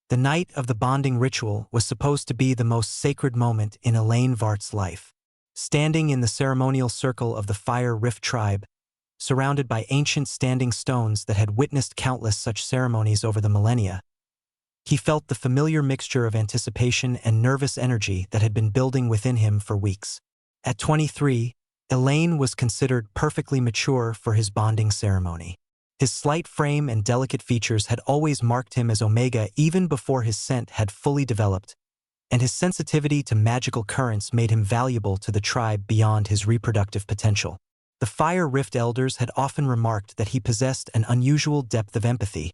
The night of the bonding ritual was supposed to be the most sacred moment in Elaine Vart's life. Standing in the ceremonial circle of the Fire Rift tribe, surrounded by ancient standing stones that had witnessed countless such ceremonies over the millennia, he felt the familiar mixture of anticipation and nervous energy that had been building within him for weeks. At 23, Elaine was considered perfectly mature for his bonding ceremony. His slight frame and delicate features had always marked him as Omega even before his scent had fully developed, and his sensitivity to magical currents made him valuable to the tribe beyond his reproductive potential. The Fire Rift elders had often remarked that he possessed an unusual depth of empathy,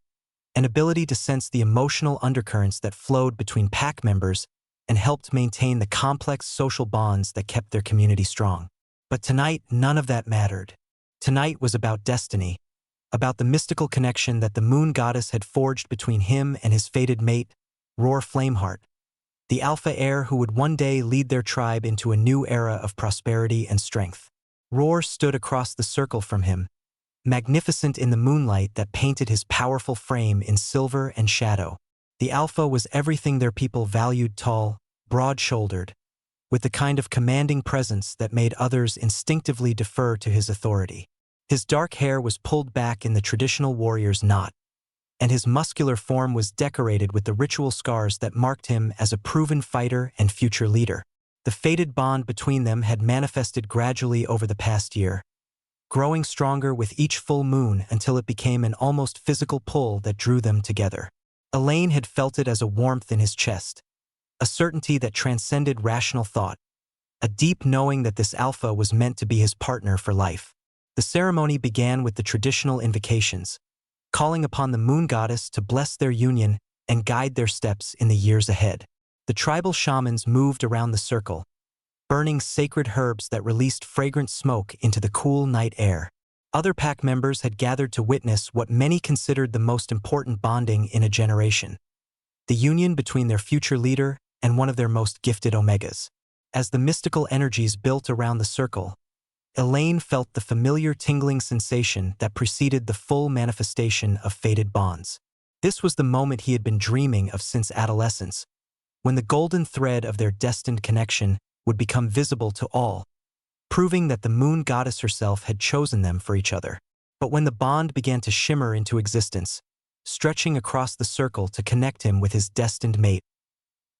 an ability to sense the emotional undercurrents that flowed between pack members and helped maintain the complex social bonds that kept their community strong. But tonight, none of that mattered. Tonight was about destiny, about the mystical connection that the moon goddess had forged between him and his fated mate, Roar Flameheart, the alpha heir who would one day lead their tribe into a new era of prosperity and strength. Roar stood across the circle from him, magnificent in the moonlight that painted his powerful frame in silver and shadow. The alpha was everything their people valued: tall, broad-shouldered, with the kind of commanding presence that made others instinctively defer to his authority. His dark hair was pulled back in the traditional warrior's knot, and his muscular form was decorated with the ritual scars that marked him as a proven fighter and future leader. The fated bond between them had manifested gradually over the past year, growing stronger with each full moon until it became an almost physical pull that drew them together. Elaine had felt it as a warmth in his chest, a certainty that transcended rational thought, a deep knowing that this alpha was meant to be his partner for life. The ceremony began with the traditional invocations, calling upon the moon goddess to bless their union and guide their steps in the years ahead. The tribal shamans moved around the circle, burning sacred herbs that released fragrant smoke into the cool night air. Other pack members had gathered to witness what many considered the most important bonding in a generation: the union between their future leader and one of their most gifted Omegas. As the mystical energies built around the circle, Elaine felt the familiar tingling sensation that preceded the full manifestation of fated bonds. This was the moment he had been dreaming of since adolescence, when the golden thread of their destined connection would become visible to all, proving that the moon goddess herself had chosen them for each other. But when the bond began to shimmer into existence, stretching across the circle to connect him with his destined mate,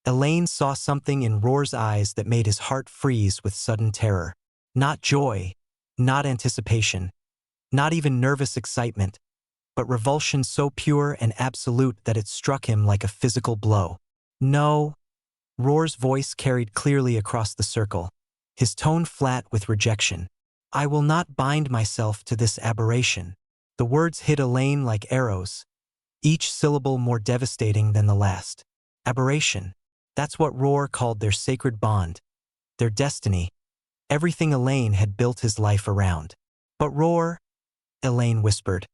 Elaine saw something in Roar's eyes that made his heart freeze with sudden terror. Not joy, not anticipation, not even nervous excitement, but revulsion so pure and absolute that it struck him like a physical blow. No, Roar's voice carried clearly across the circle, his tone flat with rejection. I will not bind myself to this aberration. The words hit Elaine like arrows, each syllable more devastating than the last. Aberration. That's what Roar called their sacred bond, their destiny, everything Elaine had built his life around. But Roar, Elaine whispered,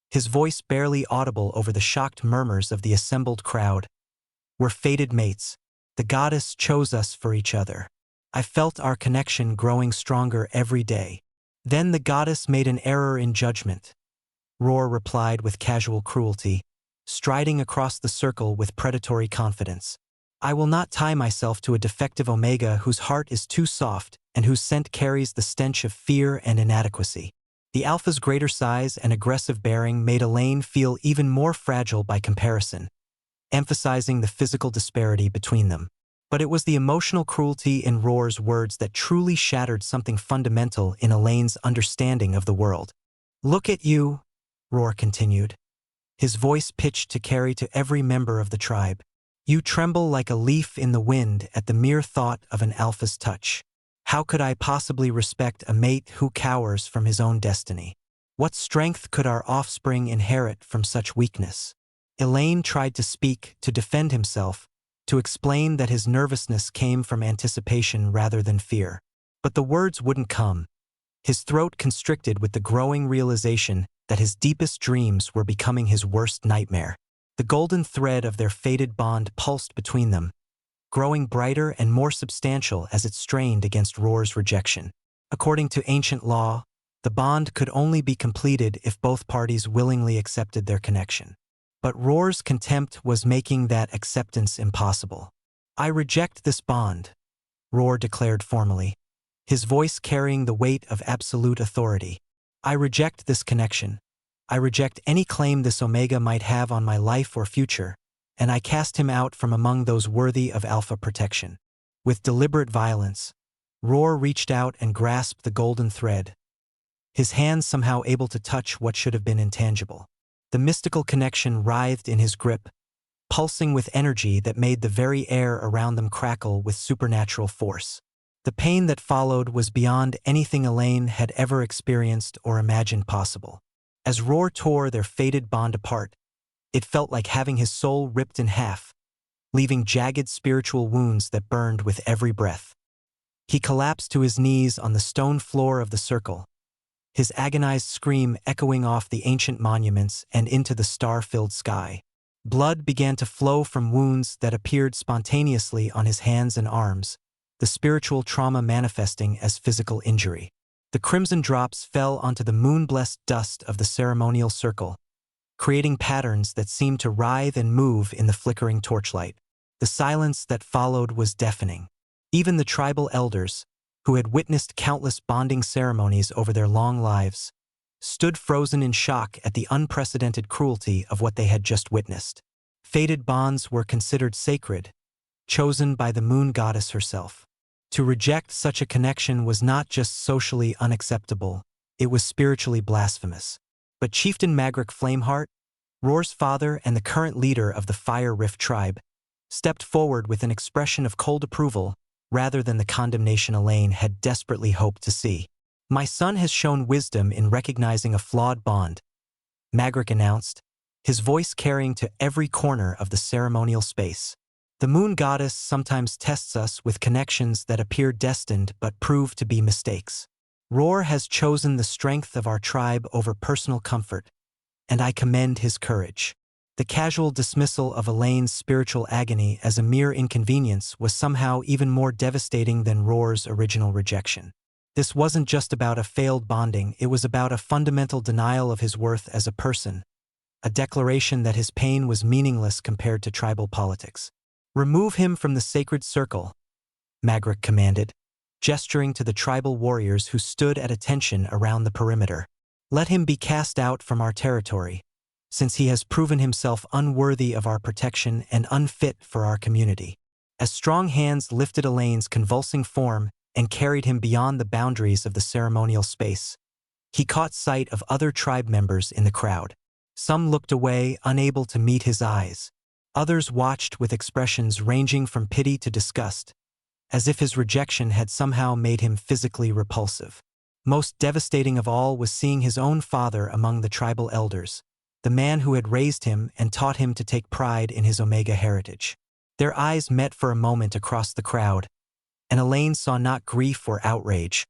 his voice barely audible over the shocked murmurs of the assembled crowd. We're fated mates. The goddess chose us for each other. I felt our connection growing stronger every day. Then the goddess made an error in judgment, Roar replied with casual cruelty, striding across the circle with predatory confidence. I will not tie myself to a defective Omega whose heart is too soft and whose scent carries the stench of fear and inadequacy. The alpha's greater size and aggressive bearing made Elaine feel even more fragile by comparison, emphasizing the physical disparity between them. But it was the emotional cruelty in Roar's words that truly shattered something fundamental in Elaine's understanding of the world. Look at you, Roar continued, his voice pitched to carry to every member of the tribe. You tremble like a leaf in the wind at the mere thought of an alpha's touch. How could I possibly respect a mate who cowers from his own destiny? What strength could our offspring inherit from such weakness? Elaine tried to speak, to defend himself, to explain that his nervousness came from anticipation rather than fear. But the words wouldn't come. His throat constricted with the growing realization that his deepest dreams were becoming his worst nightmare. The golden thread of their fated bond pulsed between them, growing brighter and more substantial as it strained against Roar's rejection. According to ancient law, the bond could only be completed if both parties willingly accepted their connection. But Roar's contempt was making that acceptance impossible. "I reject this bond," Roar declared formally, his voice carrying the weight of absolute authority. "I reject this connection. I reject any claim this Omega might have on my life or future, and I cast him out from among those worthy of Alpha protection." With deliberate violence, Roar reached out and grasped the golden thread, his hands somehow able to touch what should have been intangible. The mystical connection writhed in his grip, pulsing with energy that made the very air around them crackle with supernatural force. The pain that followed was beyond anything Elaine had ever experienced or imagined possible. As Roar tore their fated bond apart, it felt like having his soul ripped in half, leaving jagged spiritual wounds that burned with every breath. He collapsed to his knees on the stone floor of the circle, his agonized scream echoing off the ancient monuments and into the star-filled sky. Blood began to flow from wounds that appeared spontaneously on his hands and arms, the spiritual trauma manifesting as physical injury. The crimson drops fell onto the moon-blessed dust of the ceremonial circle, creating patterns that seemed to writhe and move in the flickering torchlight. The silence that followed was deafening. Even the tribal elders, who had witnessed countless bonding ceremonies over their long lives, stood frozen in shock at the unprecedented cruelty of what they had just witnessed. Fated bonds were considered sacred, chosen by the moon goddess herself. To reject such a connection was not just socially unacceptable, it was spiritually blasphemous. But Chieftain Magric Flameheart, Roar's father and the current leader of the Fire Rift tribe, stepped forward with an expression of cold approval rather than the condemnation Elaine had desperately hoped to see. "My son has shown wisdom in recognizing a flawed bond," Magric announced, his voice carrying to every corner of the ceremonial space. "The moon goddess sometimes tests us with connections that appear destined but prove to be mistakes. Roar has chosen the strength of our tribe over personal comfort, and I commend his courage." The casual dismissal of Elaine's spiritual agony as a mere inconvenience was somehow even more devastating than Roar's original rejection. This wasn't just about a failed bonding, it was about a fundamental denial of his worth as a person, a declaration that his pain was meaningless compared to tribal politics. "Remove him from the sacred circle," Magric commanded, gesturing to the tribal warriors who stood at attention around the perimeter. "Let him be cast out from our territory, since he has proven himself unworthy of our protection and unfit for our community." As strong hands lifted Elaine's convulsing form and carried him beyond the boundaries of the ceremonial space, he caught sight of other tribe members in the crowd. Some looked away, unable to meet his eyes. Others watched with expressions ranging from pity to disgust, as if his rejection had somehow made him physically repulsive. Most devastating of all was seeing his own father among the tribal elders, the man who had raised him and taught him to take pride in his Omega heritage. Their eyes met for a moment across the crowd, and Elaine saw not grief or outrage,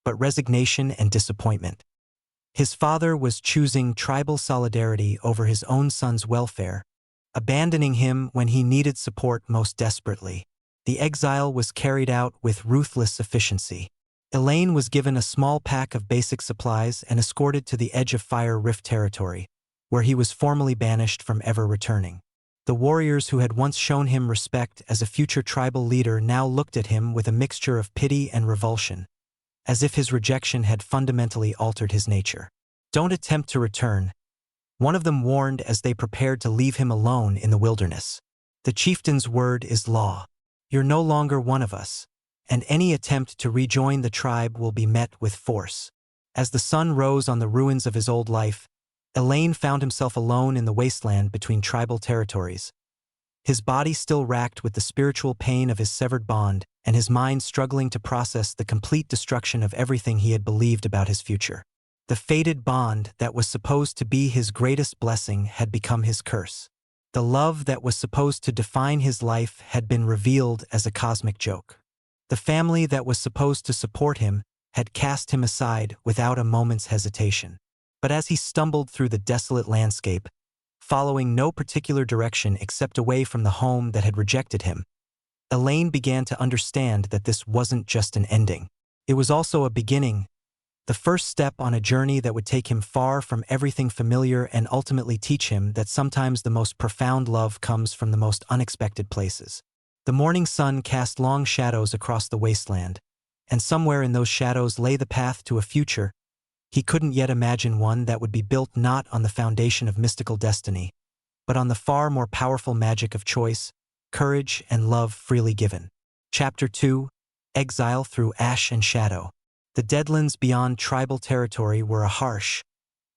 but resignation and disappointment. His father was choosing tribal solidarity over his own son's welfare, abandoning him when he needed support most desperately. The exile was carried out with ruthless efficiency. Elaine was given a small pack of basic supplies and escorted to the edge of Fire Rift territory, where he was formally banished from ever returning. The warriors who had once shown him respect as a future tribal leader now looked at him with a mixture of pity and revulsion, as if his rejection had fundamentally altered his nature. "Don't attempt to return," one of them warned as they prepared to leave him alone in the wilderness. "The chieftain's word is law. You're no longer one of us, and any attempt to rejoin the tribe will be met with force." As the sun rose on the ruins of his old life, Elaine found himself alone in the wasteland between tribal territories, his body still racked with the spiritual pain of his severed bond and his mind struggling to process the complete destruction of everything he had believed about his future. The fated bond that was supposed to be his greatest blessing had become his curse. The love that was supposed to define his life had been revealed as a cosmic joke. The family that was supposed to support him had cast him aside without a moment's hesitation. But as he stumbled through the desolate landscape, following no particular direction except away from the home that had rejected him, Elaine began to understand that this wasn't just an ending. It was also a beginning, the first step on a journey that would take him far from everything familiar and ultimately teach him that sometimes the most profound love comes from the most unexpected places. The morning sun cast long shadows across the wasteland, and somewhere in those shadows lay the path to a future he couldn't yet imagine, one that would be built not on the foundation of mystical destiny, but on the far more powerful magic of choice, courage, and love freely given. Chapter 2: Exile Through Ash and Shadow. The Deadlands beyond tribal territory were a harsh,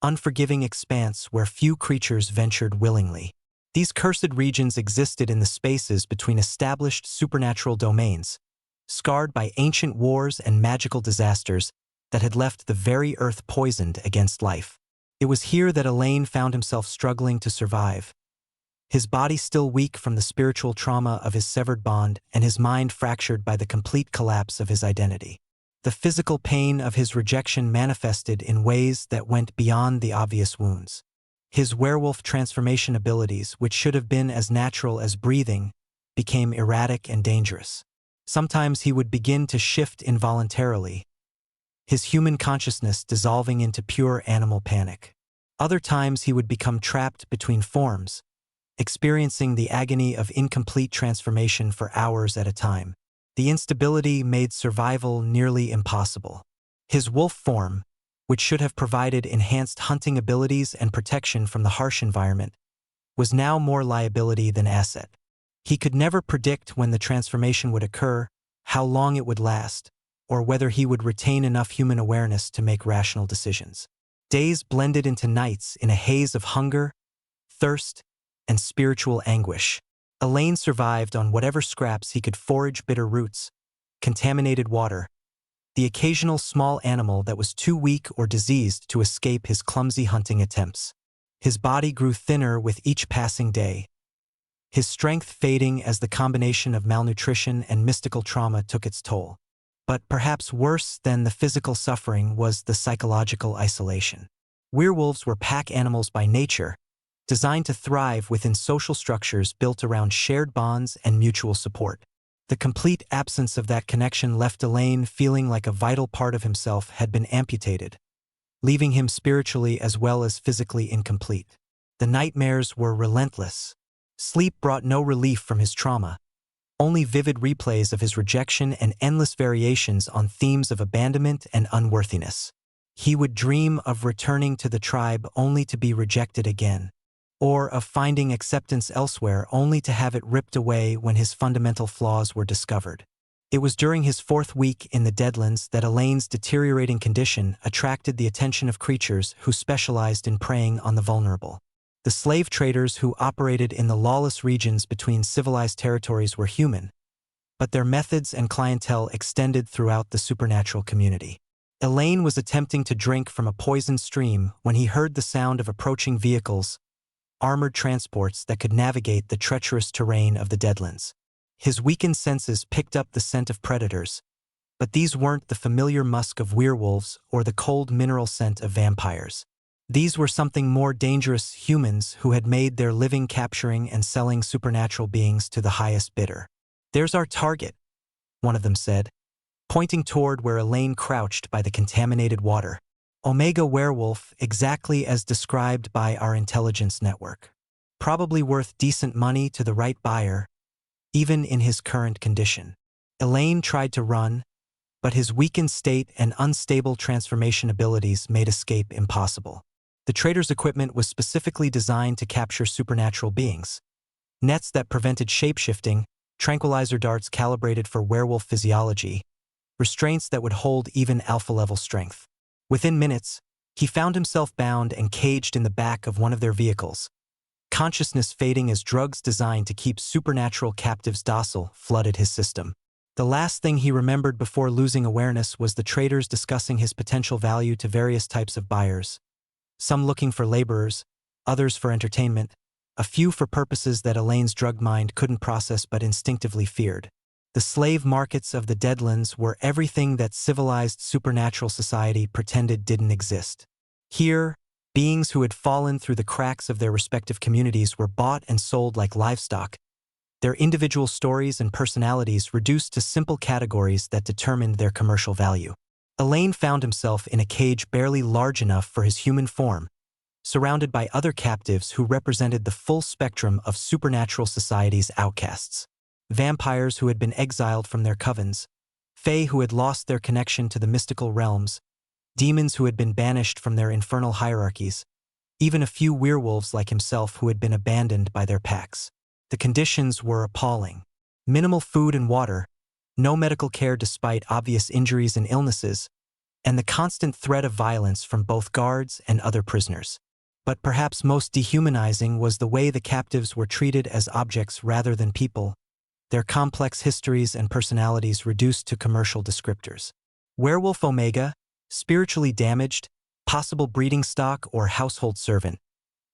unforgiving expanse where few creatures ventured willingly. These cursed regions existed in the spaces between established supernatural domains, scarred by ancient wars and magical disasters that had left the very earth poisoned against life. It was here that Elaine found himself struggling to survive, his body still weak from the spiritual trauma of his severed bond and his mind fractured by the complete collapse of his identity. The physical pain of his rejection manifested in ways that went beyond the obvious wounds. His werewolf transformation abilities, which should have been as natural as breathing, became erratic and dangerous. Sometimes he would begin to shift involuntarily, his human consciousness dissolving into pure animal panic. Other times he would become trapped between forms, experiencing the agony of incomplete transformation for hours at a time. The instability made survival nearly impossible. His wolf form, which should have provided enhanced hunting abilities and protection from the harsh environment, was now more liability than asset. He could never predict when the transformation would occur, how long it would last, or whether he would retain enough human awareness to make rational decisions. Days blended into nights in a haze of hunger, thirst, and spiritual anguish. Elaine survived on whatever scraps he could forage: bitter roots, contaminated water, the occasional small animal that was too weak or diseased to escape his clumsy hunting attempts. His body grew thinner with each passing day, his strength fading as the combination of malnutrition and mystical trauma took its toll. But perhaps worse than the physical suffering was the psychological isolation. Werewolves were pack animals by nature, designed to thrive within social structures built around shared bonds and mutual support. The complete absence of that connection left Elaine feeling like a vital part of himself had been amputated, leaving him spiritually as well as physically incomplete. The nightmares were relentless. Sleep brought no relief from his trauma, only vivid replays of his rejection and endless variations on themes of abandonment and unworthiness. He would dream of returning to the tribe only to be rejected again, or of finding acceptance elsewhere only to have it ripped away when his fundamental flaws were discovered. It was during his 4th week in the Deadlands that Elaine's deteriorating condition attracted the attention of creatures who specialized in preying on the vulnerable. The slave traders who operated in the lawless regions between civilized territories were human, but their methods and clientele extended throughout the supernatural community. Elaine was attempting to drink from a poisoned stream when he heard the sound of approaching vehicles, armored transports that could navigate the treacherous terrain of the Deadlands. His weakened senses picked up the scent of predators, but these weren't the familiar musk of werewolves or the cold mineral scent of vampires. These were something more dangerous: humans who had made their living capturing and selling supernatural beings to the highest bidder. "There's our target," one of them said, pointing toward where Elaine crouched by the contaminated water. "Omega werewolf, exactly as described by our intelligence network. Probably worth decent money to the right buyer, even in his current condition." Elaine tried to run, but his weakened state and unstable transformation abilities made escape impossible. The trader's equipment was specifically designed to capture supernatural beings. Nets that prevented shapeshifting, tranquilizer darts calibrated for werewolf physiology, restraints that would hold even alpha-level strength. Within minutes, he found himself bound and caged in the back of one of their vehicles, consciousness fading as drugs designed to keep supernatural captives docile flooded his system. The last thing he remembered before losing awareness was the traders discussing his potential value to various types of buyers, some looking for laborers, others for entertainment, a few for purposes that Elaine's drugged mind couldn't process but instinctively feared. The slave markets of the Deadlands were everything that civilized supernatural society pretended didn't exist. Here, beings who had fallen through the cracks of their respective communities were bought and sold like livestock, their individual stories and personalities reduced to simple categories that determined their commercial value. Elaine found himself in a cage barely large enough for his human form, surrounded by other captives who represented the full spectrum of supernatural society's outcasts. Vampires who had been exiled from their covens, fae who had lost their connection to the mystical realms, demons who had been banished from their infernal hierarchies, even a few werewolves like himself who had been abandoned by their packs. The conditions were appalling. Minimal food and water, no medical care despite obvious injuries and illnesses, and the constant threat of violence from both guards and other prisoners. But perhaps most dehumanizing was the way the captives were treated as objects rather than people, their complex histories and personalities reduced to commercial descriptors. Werewolf Omega, spiritually damaged, possible breeding stock or household servant,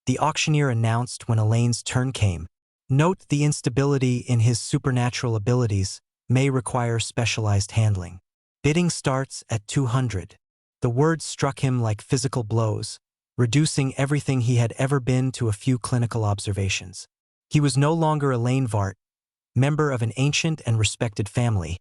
the auctioneer announced when Elaine's turn came. Note the instability in his supernatural abilities may require specialized handling. Bidding starts at 200. The words struck him like physical blows, reducing everything he had ever been to a few clinical observations. He was no longer Elaine Vart, member of an ancient and respected family,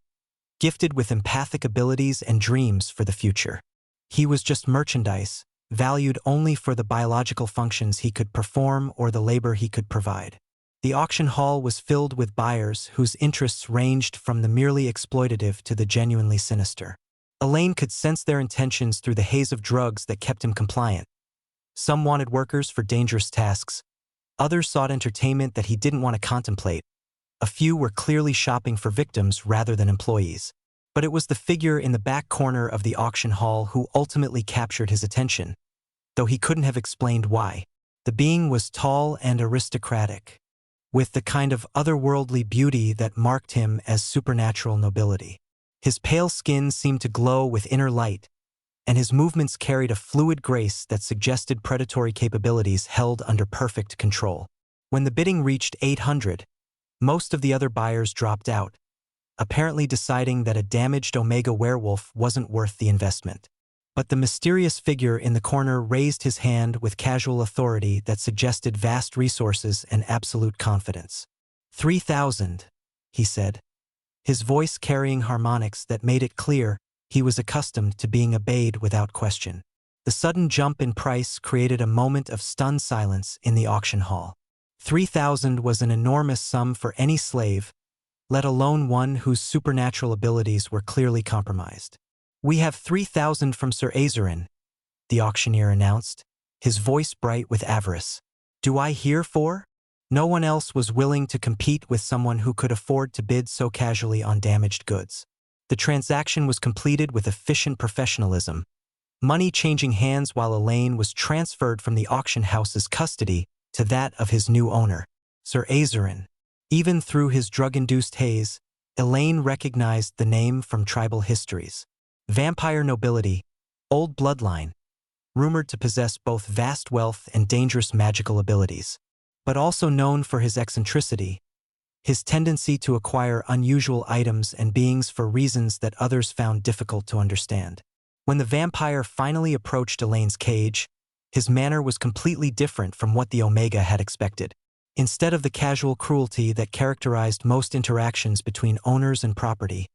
gifted with empathic abilities and dreams for the future. He was just merchandise, valued only for the biological functions he could perform or the labor he could provide. The auction hall was filled with buyers whose interests ranged from the merely exploitative to the genuinely sinister. Elaine could sense their intentions through the haze of drugs that kept him compliant. Some wanted workers for dangerous tasks. Others sought entertainment that he didn't want to contemplate. A few were clearly shopping for victims rather than employees. But it was the figure in the back corner of the auction hall who ultimately captured his attention, though he couldn't have explained why. The being was tall and aristocratic, with the kind of otherworldly beauty that marked him as supernatural nobility. His pale skin seemed to glow with inner light, and his movements carried a fluid grace that suggested predatory capabilities held under perfect control. When the bidding reached 800, most of the other buyers dropped out, apparently deciding that a damaged Omega werewolf wasn't worth the investment. But the mysterious figure in the corner raised his hand with casual authority that suggested vast resources and absolute confidence. 3,000, he said, his voice carrying harmonics that made it clear he was accustomed to being obeyed without question. The sudden jump in price created a moment of stunned silence in the auction hall. 3,000 was an enormous sum for any slave, let alone one whose supernatural abilities were clearly compromised. "We have 3,000 from Sir Azarin," the auctioneer announced, his voice bright with avarice. "Do I hear 4? No one else was willing to compete with someone who could afford to bid so casually on damaged goods. The transaction was completed with efficient professionalism, money changing hands while Elaine was transferred from the auction house's custody to that of his new owner, Sir Azarin. Even through his drug-induced haze, Elaine recognized the name from tribal histories. Vampire nobility, old bloodline, rumored to possess both vast wealth and dangerous magical abilities, but also known for his eccentricity, his tendency to acquire unusual items and beings for reasons that others found difficult to understand. When the vampire finally approached Elaine's cage, his manner was completely different from what the Omega had expected. Instead of the casual cruelty that characterized most interactions between owners and property,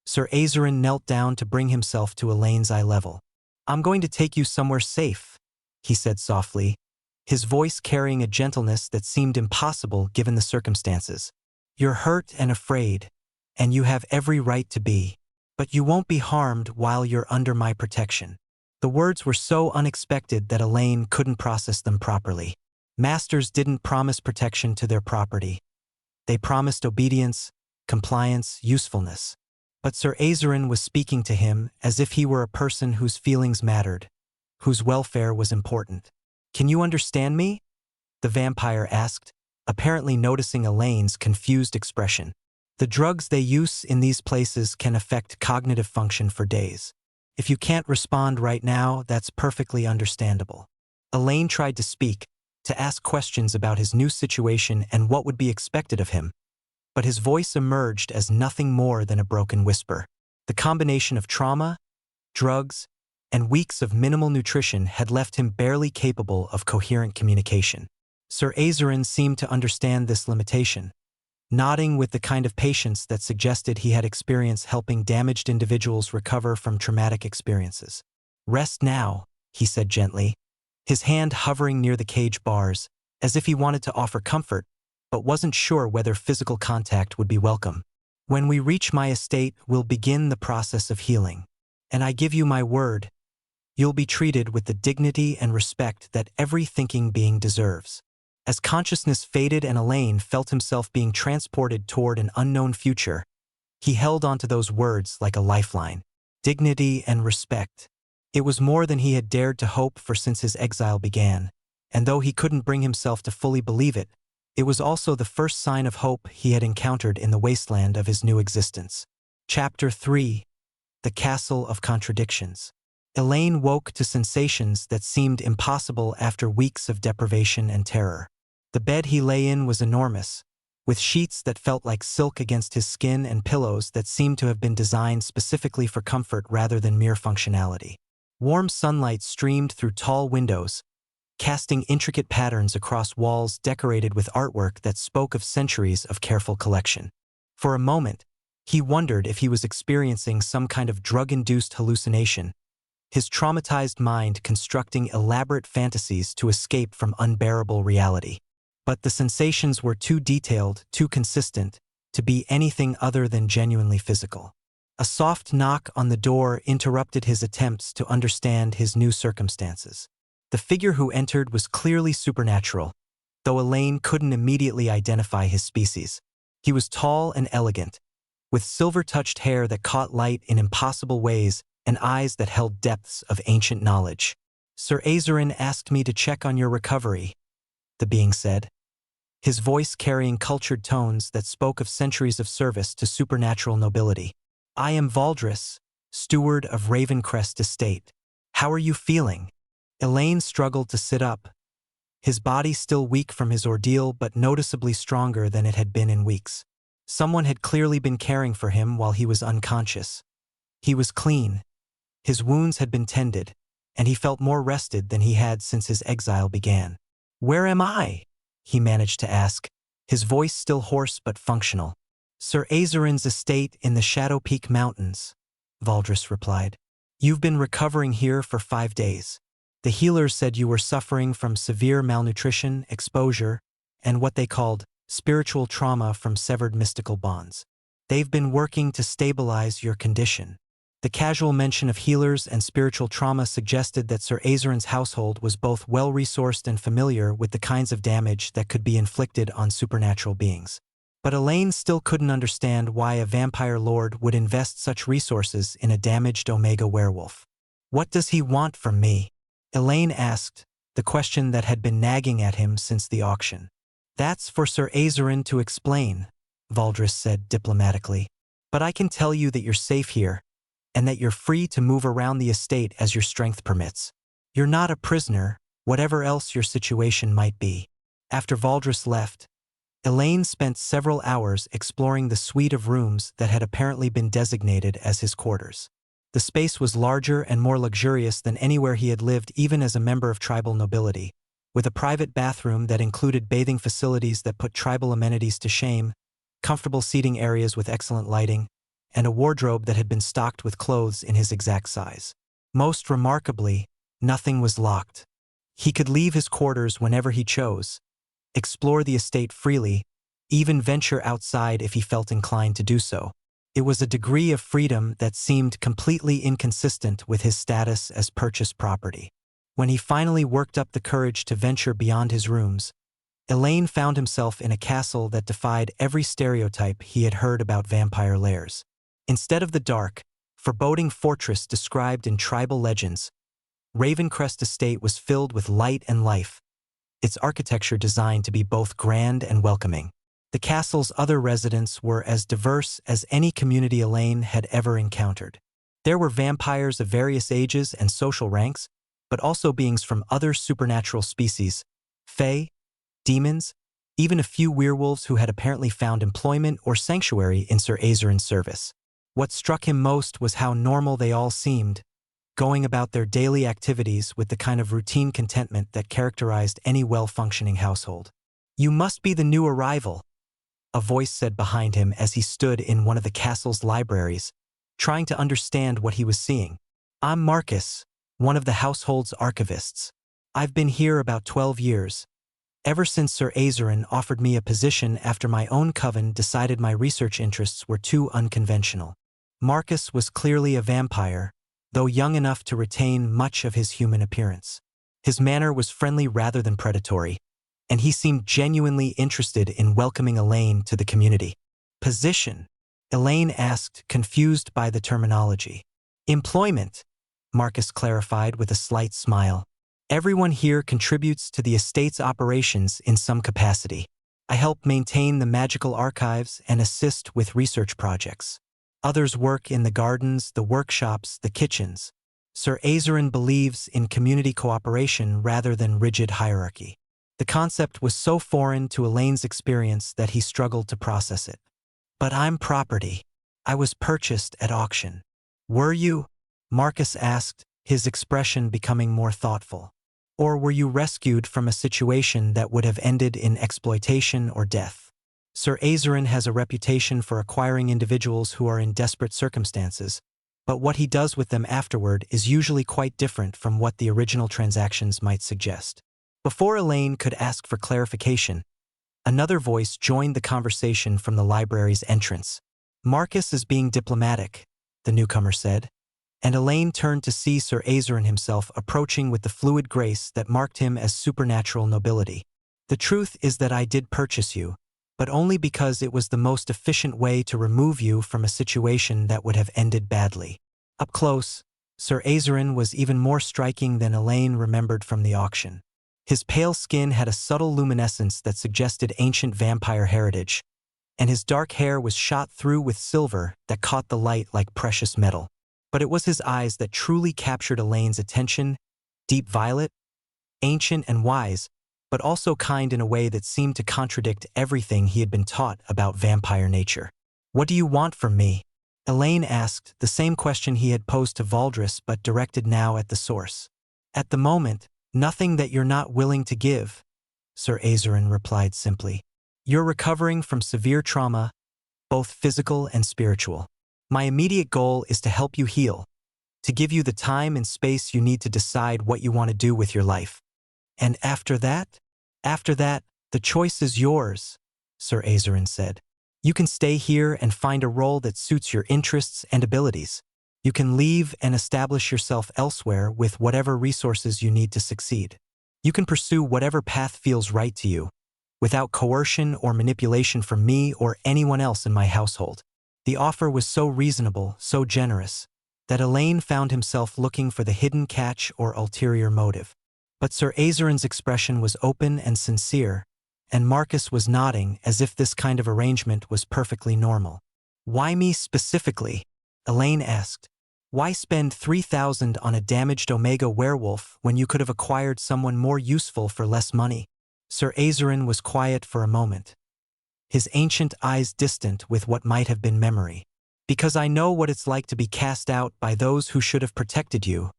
Sir Azarin knelt down to bring himself to Elaine's eye level. "I'm going to take you somewhere safe," he said softly, his voice carrying a gentleness that seemed impossible given the circumstances. "You're hurt and afraid, and you have every right to be. But you won't be harmed while you're under my protection." The words were so unexpected that Elaine couldn't process them properly. Masters didn't promise protection to their property. They promised obedience, compliance, usefulness. But Sir Azarin was speaking to him as if he were a person whose feelings mattered, whose welfare was important. "Can you understand me?" the vampire asked, apparently noticing Elaine's confused expression. "The drugs they use in these places can affect cognitive function for days. If you can't respond right now, that's perfectly understandable." Elaine tried to speak, to ask questions about his new situation and what would be expected of him, but his voice emerged as nothing more than a broken whisper. The combination of trauma, drugs, and weeks of minimal nutrition had left him barely capable of coherent communication. Sir Azarin seemed to understand this limitation, nodding with the kind of patience that suggested he had experience helping damaged individuals recover from traumatic experiences. "Rest now," he said gently, his hand hovering near the cage bars, as if he wanted to offer comfort, but wasn't sure whether physical contact would be welcome. "When we reach my estate, we'll begin the process of healing. And I give you my word, you'll be treated with the dignity and respect that every thinking being deserves." As consciousness faded and Elaine felt himself being transported toward an unknown future, he held onto those words like a lifeline. Dignity and respect. It was more than he had dared to hope for since his exile began, and though he couldn't bring himself to fully believe it, it was also the first sign of hope he had encountered in the wasteland of his new existence. Chapter 3. The Castle of Contradictions. Elaine woke to sensations that seemed impossible after weeks of deprivation and terror. The bed he lay in was enormous, with sheets that felt like silk against his skin and pillows that seemed to have been designed specifically for comfort rather than mere functionality. Warm sunlight streamed through tall windows, casting intricate patterns across walls decorated with artwork that spoke of centuries of careful collection. For a moment, he wondered if he was experiencing some kind of drug-induced hallucination, his traumatized mind constructing elaborate fantasies to escape from unbearable reality. But the sensations were too detailed, too consistent, to be anything other than genuinely physical. A soft knock on the door interrupted his attempts to understand his new circumstances. The figure who entered was clearly supernatural, though Elaine couldn't immediately identify his species. He was tall and elegant, with silver-touched hair that caught light in impossible ways and eyes that held depths of ancient knowledge. "Sir Azarin asked me to check on your recovery," the being said, his voice carrying cultured tones that spoke of centuries of service to supernatural nobility. "I am Valdris, steward of Ravencrest Estate. How are you feeling?" Elaine struggled to sit up, his body still weak from his ordeal but noticeably stronger than it had been in weeks. Someone had clearly been caring for him while he was unconscious. He was clean, his wounds had been tended, and he felt more rested than he had since his exile began. "Where am I?" he managed to ask, his voice still hoarse but functional. "Sir Azarin's estate in the Shadow Peak Mountains," Valdris replied. "You've been recovering here for 5 days. The healers said you were suffering from severe malnutrition, exposure, and what they called spiritual trauma from severed mystical bonds. They've been working to stabilize your condition." The casual mention of healers and spiritual trauma suggested that Sir Azarin's household was both well-resourced and familiar with the kinds of damage that could be inflicted on supernatural beings. But Elaine still couldn't understand why a vampire lord would invest such resources in a damaged Omega werewolf. "What does he want from me?" Elaine asked, the question that had been nagging at him since the auction. "That's for Sir Azarin to explain," Valdris said diplomatically. "But I can tell you that you're safe here, and that you're free to move around the estate as your strength permits. You're not a prisoner, whatever else your situation might be." After Valdris left, Elaine spent several hours exploring the suite of rooms that had apparently been designated as his quarters. The space was larger and more luxurious than anywhere he had lived even as a member of tribal nobility, with a private bathroom that included bathing facilities that put tribal amenities to shame, comfortable seating areas with excellent lighting, and a wardrobe that had been stocked with clothes in his exact size. Most remarkably, nothing was locked. He could leave his quarters whenever he chose, explore the estate freely, even venture outside if he felt inclined to do so. It was a degree of freedom that seemed completely inconsistent with his status as purchased property. When he finally worked up the courage to venture beyond his rooms, Elaine found himself in a castle that defied every stereotype he had heard about vampire lairs. Instead of the dark, foreboding fortress described in tribal legends, Ravencrest Estate was filled with light and life, its architecture designed to be both grand and welcoming. The castle's other residents were as diverse as any community Elaine had ever encountered. There were vampires of various ages and social ranks, but also beings from other supernatural species, fae, demons, even a few werewolves who had apparently found employment or sanctuary in Sir Azarin's service. What struck him most was how normal they all seemed, going about their daily activities with the kind of routine contentment that characterized any well-functioning household. "You must be the new arrival," a voice said behind him as he stood in one of the castle's libraries, trying to understand what he was seeing. I'm Marcus, one of the household's archivists. I've been here about 12 years, ever since Sir Azarin offered me a position after my own coven decided my research interests were too unconventional. Marcus was clearly a vampire, though young enough to retain much of his human appearance. His manner was friendly rather than predatory, and he seemed genuinely interested in welcoming Elaine to the community. Position? Elaine asked, confused by the terminology. Employment, Marcus clarified with a slight smile. Everyone here contributes to the estate's operations in some capacity. I help maintain the magical archives and assist with research projects. Others work in the gardens, the workshops, the kitchens. Sir Azarin believes in community cooperation rather than rigid hierarchy. The concept was so foreign to Elaine's experience that he struggled to process it. But I'm property. I was purchased at auction. Were you? Marcus asked, his expression becoming more thoughtful. Or were you rescued from a situation that would have ended in exploitation or death? Sir Azarin has a reputation for acquiring individuals who are in desperate circumstances, but what he does with them afterward is usually quite different from what the original transactions might suggest. Before Elaine could ask for clarification, another voice joined the conversation from the library's entrance. Marcus is being diplomatic, the newcomer said, and Elaine turned to see Sir Azarin himself approaching with the fluid grace that marked him as supernatural nobility. The truth is that I did purchase you, but only because it was the most efficient way to remove you from a situation that would have ended badly. Up close, Sir Azarin was even more striking than Elaine remembered from the auction. His pale skin had a subtle luminescence that suggested ancient vampire heritage, and his dark hair was shot through with silver that caught the light like precious metal. But it was his eyes that truly captured Elaine's attention, deep violet, ancient and wise, but also kind in a way that seemed to contradict everything he had been taught about vampire nature. What do you want from me? Elaine asked, the same question he had posed to Valdris but directed now at the source. At the moment, nothing that you're not willing to give, Sir Azarin replied simply. You're recovering from severe trauma, both physical and spiritual. My immediate goal is to help you heal, to give you the time and space you need to decide what you want to do with your life. And after that, the choice is yours, Sir Azarin said. You can stay here and find a role that suits your interests and abilities. You can leave and establish yourself elsewhere with whatever resources you need to succeed. You can pursue whatever path feels right to you, without coercion or manipulation from me or anyone else in my household. The offer was so reasonable, so generous, that Elaine found himself looking for the hidden catch or ulterior motive. But Sir Azarin's expression was open and sincere, and Marcus was nodding as if this kind of arrangement was perfectly normal. Why me specifically? Elaine asked. Why spend 3,000 on a damaged Omega werewolf when you could have acquired someone more useful for less money? Sir Azarin was quiet for a moment, his ancient eyes distant with what might have been memory. Because I know what it's like to be cast out by those who should have protected you,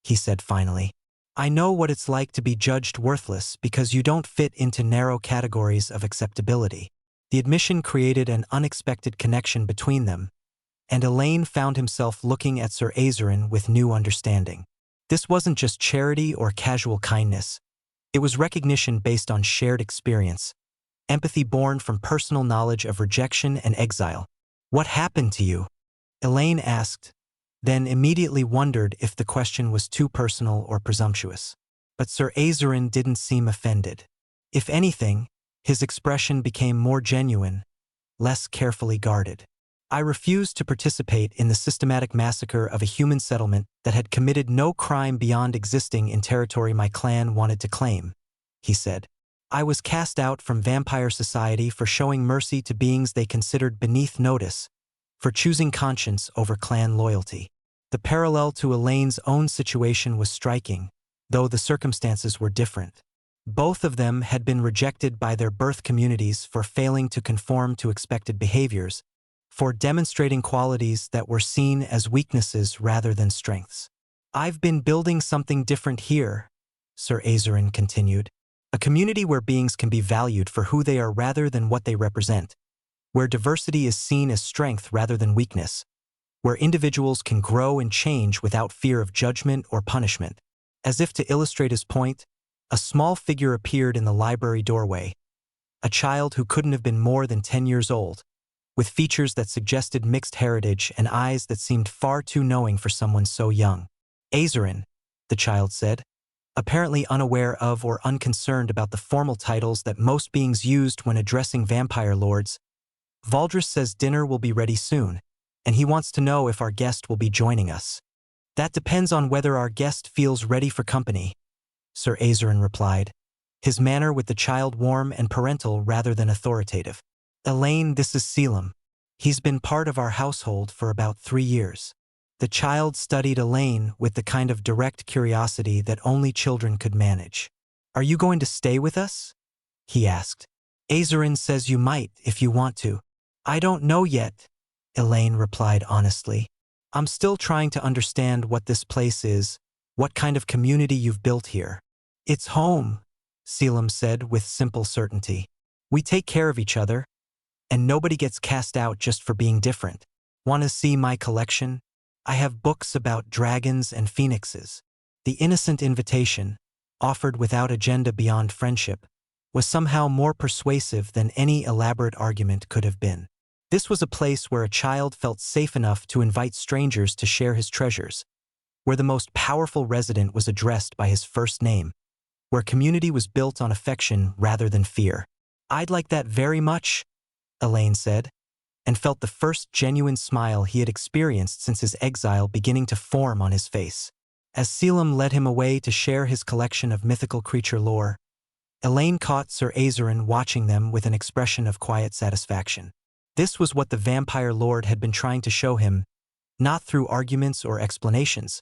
he said finally. I know what it's like to be judged worthless because you don't fit into narrow categories of acceptability. The admission created an unexpected connection between them, and Elaine found himself looking at Sir Azarin with new understanding. This wasn't just charity or casual kindness. It was recognition based on shared experience, empathy born from personal knowledge of rejection and exile. What happened to you? Elaine asked, then immediately wondered if the question was too personal or presumptuous. But Sir Azarin didn't seem offended. If anything, his expression became more genuine, less carefully guarded. I refused to participate in the systematic massacre of a human settlement that had committed no crime beyond existing in territory my clan wanted to claim, he said. I was cast out from vampire society for showing mercy to beings they considered beneath notice, for choosing conscience over clan loyalty. The parallel to Elaine's own situation was striking, though the circumstances were different. Both of them had been rejected by their birth communities for failing to conform to expected behaviors, for demonstrating qualities that were seen as weaknesses rather than strengths. I've been building something different here, Sir Azarin continued. A community where beings can be valued for who they are rather than what they represent. where diversity is seen as strength rather than weakness, where individuals can grow and change without fear of judgment or punishment. As if to illustrate his point, a small figure appeared in the library doorway, a child who couldn't have been more than 10 years old, with features that suggested mixed heritage and eyes that seemed far too knowing for someone so young. Azerin, the child said, apparently unaware of or unconcerned about the formal titles that most beings used when addressing vampire lords. Valdris says dinner will be ready soon, and he wants to know if our guest will be joining us. That depends on whether our guest feels ready for company, Sir Azerin replied, his manner with the child warm and parental rather than authoritative. Elaine, this is Selim. He's been part of our household for about 3 years. The child studied Elaine with the kind of direct curiosity that only children could manage. Are you going to stay with us? He asked. Azerin says you might if you want to. I don't know yet, Elaine replied honestly. I'm still trying to understand what this place is, what kind of community you've built here. It's home, Selim said with simple certainty. We take care of each other, and nobody gets cast out just for being different. Want to see my collection? I have books about dragons and phoenixes. The innocent invitation, offered without agenda beyond friendship, was somehow more persuasive than any elaborate argument could have been. This was a place where a child felt safe enough to invite strangers to share his treasures, where the most powerful resident was addressed by his first name, where community was built on affection rather than fear. I'd like that very much, Elaine said, and felt the first genuine smile he had experienced since his exile beginning to form on his face. As Selim led him away to share his collection of mythical creature lore, Elaine caught Sir Azerin watching them with an expression of quiet satisfaction. This was what the vampire lord had been trying to show him, not through arguments or explanations,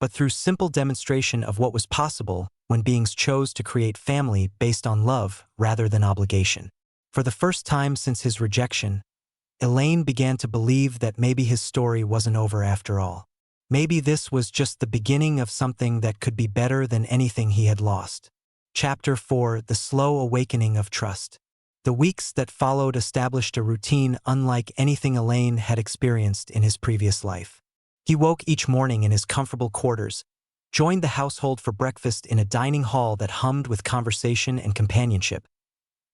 but through simple demonstration of what was possible when beings chose to create family based on love rather than obligation. For the first time since his rejection, Elaine began to believe that maybe his story wasn't over after all. Maybe this was just the beginning of something that could be better than anything he had lost. Chapter 4: The Slow Awakening of Trust. The weeks that followed established a routine unlike anything Elaine had experienced in his previous life. He woke each morning in his comfortable quarters, joined the household for breakfast in a dining hall that hummed with conversation and companionship,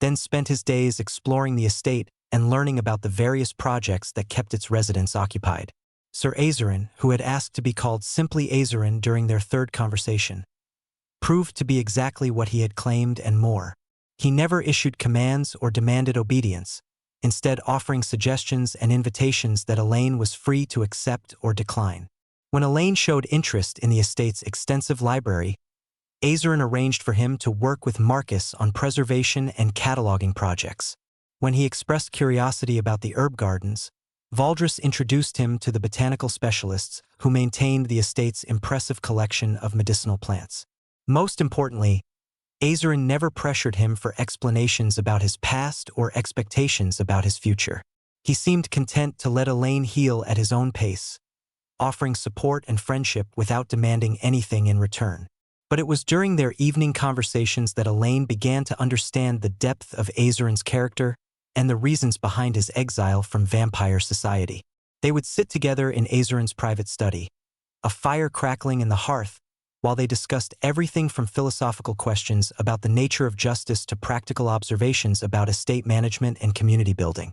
then spent his days exploring the estate and learning about the various projects that kept its residents occupied. Sir Azerin, who had asked to be called simply Azerin during their third conversation, proved to be exactly what he had claimed and more. He never issued commands or demanded obedience, instead offering suggestions and invitations that Elaine was free to accept or decline. When Elaine showed interest in the estate's extensive library, Azerin arranged for him to work with Marcus on preservation and cataloging projects. When he expressed curiosity about the herb gardens, Valdris introduced him to the botanical specialists who maintained the estate's impressive collection of medicinal plants. Most importantly, Azerin never pressured him for explanations about his past or expectations about his future. He seemed content to let Elaine heal at his own pace, offering support and friendship without demanding anything in return. But it was during their evening conversations that Elaine began to understand the depth of Azerin's character and the reasons behind his exile from vampire society. They would sit together in Azerin's private study, a fire crackling in the hearth, while they discussed everything from philosophical questions about the nature of justice to practical observations about estate management and community building.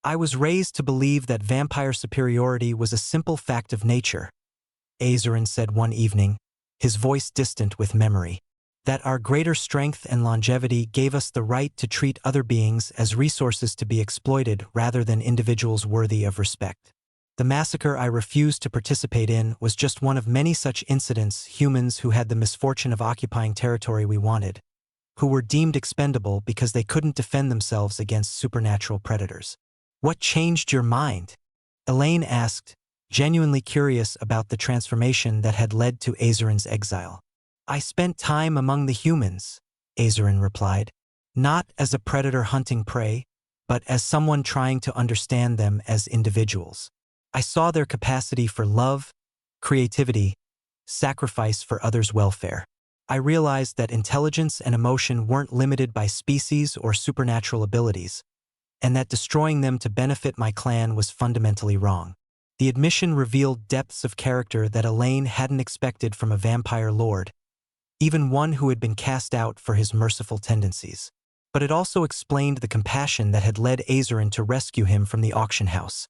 I was raised to believe that vampire superiority was a simple fact of nature, Azerin said one evening, his voice distant with memory. That our greater strength and longevity gave us the right to treat other beings as resources to be exploited rather than individuals worthy of respect. The massacre I refused to participate in was just one of many such incidents. Humans who had the misfortune of occupying territory we wanted, who were deemed expendable because they couldn't defend themselves against supernatural predators. What changed your mind? Elaine asked, genuinely curious about the transformation that had led to Azerin's exile. I spent time among the humans, Azerin replied, not as a predator hunting prey, but as someone trying to understand them as individuals. I saw their capacity for love, creativity, sacrifice for others' welfare. I realized that intelligence and emotion weren't limited by species or supernatural abilities, and that destroying them to benefit my clan was fundamentally wrong. The admission revealed depths of character that Elaine hadn't expected from a vampire lord, even one who had been cast out for his merciful tendencies. But it also explained the compassion that had led Azerin to rescue him from the auction house,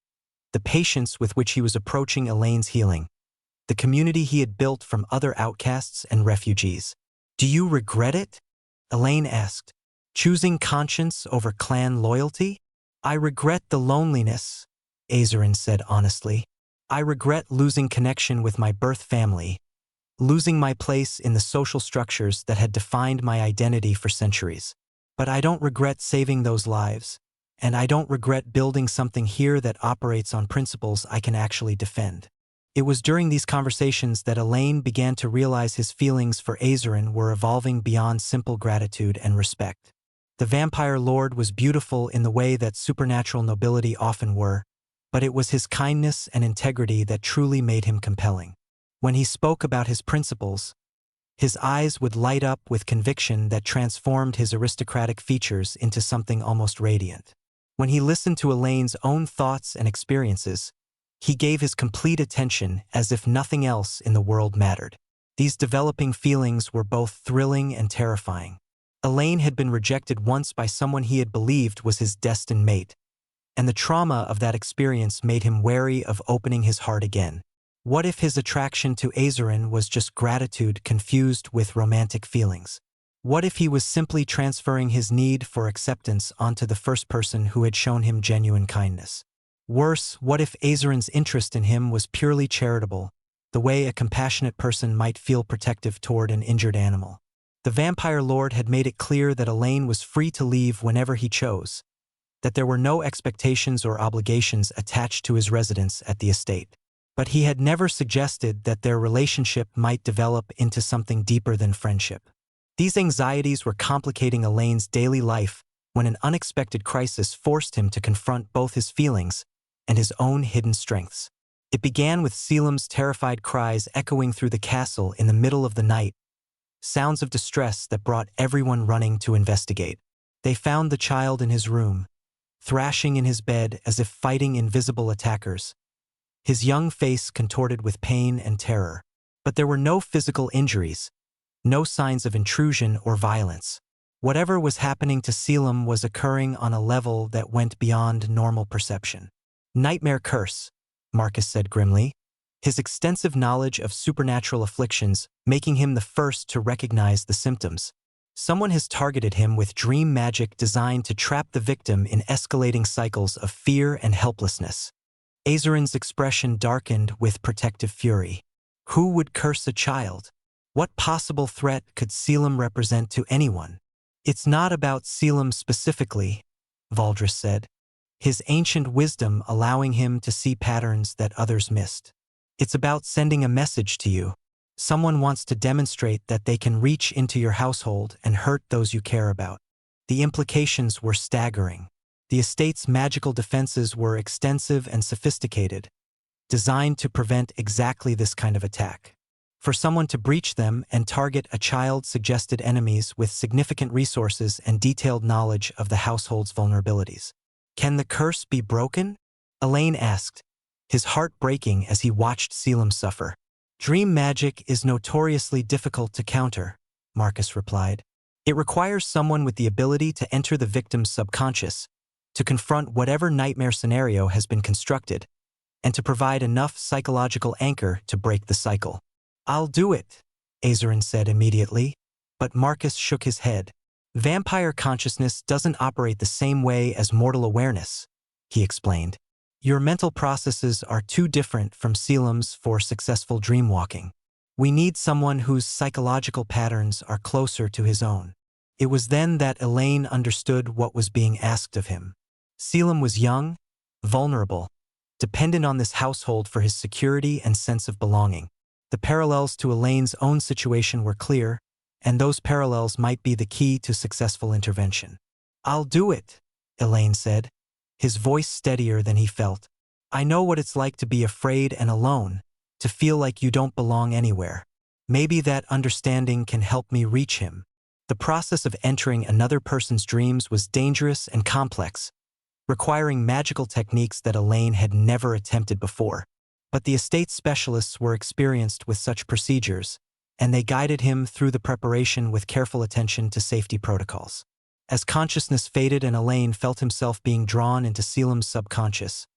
the patience with which he was approaching Elaine's healing, the community he had built from other outcasts and refugees. "Do you regret it?" Elaine asked. "Choosing conscience over clan loyalty?" "I regret the loneliness," Azerin said honestly. "I regret losing connection with my birth family, losing my place in the social structures that had defined my identity for centuries. But I don't regret saving those lives, and I don't regret building something here that operates on principles I can actually defend." It was during these conversations that Elaine began to realize his feelings for Azerin were evolving beyond simple gratitude and respect. The vampire lord was beautiful in the way that supernatural nobility often were, but it was his kindness and integrity that truly made him compelling. When he spoke about his principles, his eyes would light up with conviction that transformed his aristocratic features into something almost radiant. When he listened to Elaine's own thoughts and experiences, he gave his complete attention as if nothing else in the world mattered. These developing feelings were both thrilling and terrifying. Elaine had been rejected once by someone he had believed was his destined mate, and the trauma of that experience made him wary of opening his heart again. What if his attraction to Azerin was just gratitude confused with romantic feelings? What if he was simply transferring his need for acceptance onto the first person who had shown him genuine kindness? Worse, what if Azerin's interest in him was purely charitable, the way a compassionate person might feel protective toward an injured animal? The vampire lord had made it clear that Elaine was free to leave whenever he chose, that there were no expectations or obligations attached to his residence at the estate. But he had never suggested that their relationship might develop into something deeper than friendship. These anxieties were complicating Elaine's daily life when an unexpected crisis forced him to confront both his feelings and his own hidden strengths. It began with Selim's terrified cries echoing through the castle in the middle of the night, sounds of distress that brought everyone running to investigate. They found the child in his room, thrashing in his bed as if fighting invisible attackers, his young face contorted with pain and terror. But there were no physical injuries, no signs of intrusion or violence. Whatever was happening to Selim was occurring on a level that went beyond normal perception. "Nightmare curse," Marcus said grimly, his extensive knowledge of supernatural afflictions making him the first to recognize the symptoms. "Someone has targeted him with dream magic designed to trap the victim in escalating cycles of fear and helplessness." Azerin's expression darkened with protective fury. Who would curse a child? What possible threat could Selim represent to anyone? "It's not about Selim specifically," Valdris said, his ancient wisdom allowing him to see patterns that others missed. "It's about sending a message to you. Someone wants to demonstrate that they can reach into your household and hurt those you care about." The implications were staggering. The estate's magical defenses were extensive and sophisticated, designed to prevent exactly this kind of attack. For someone to breach them and target a child suggested enemies with significant resources and detailed knowledge of the household's vulnerabilities. "Can the curse be broken?" Elaine asked, his heart breaking as he watched Selim suffer. "Dream magic is notoriously difficult to counter," Marcus replied. "It requires someone with the ability to enter the victim's subconscious, to confront whatever nightmare scenario has been constructed, and to provide enough psychological anchor to break the cycle." "I'll do it," Azerin said immediately, but Marcus shook his head. "Vampire consciousness doesn't operate the same way as mortal awareness," he explained. "Your mental processes are too different from Selim's for successful dreamwalking. We need someone whose psychological patterns are closer to his own." It was then that Elaine understood what was being asked of him. Selim was young, vulnerable, dependent on this household for his security and sense of belonging. The parallels to Elaine's own situation were clear, and those parallels might be the key to successful intervention. "I'll do it," Elaine said, his voice steadier than he felt. "I know what it's like to be afraid and alone, to feel like you don't belong anywhere. Maybe that understanding can help me reach him." The process of entering another person's dreams was dangerous and complex, requiring magical techniques that Elaine had never attempted before. But the estate specialists were experienced with such procedures, and they guided him through the preparation with careful attention to safety protocols. As consciousness faded and Elaine felt himself being drawn into Selim's subconscious,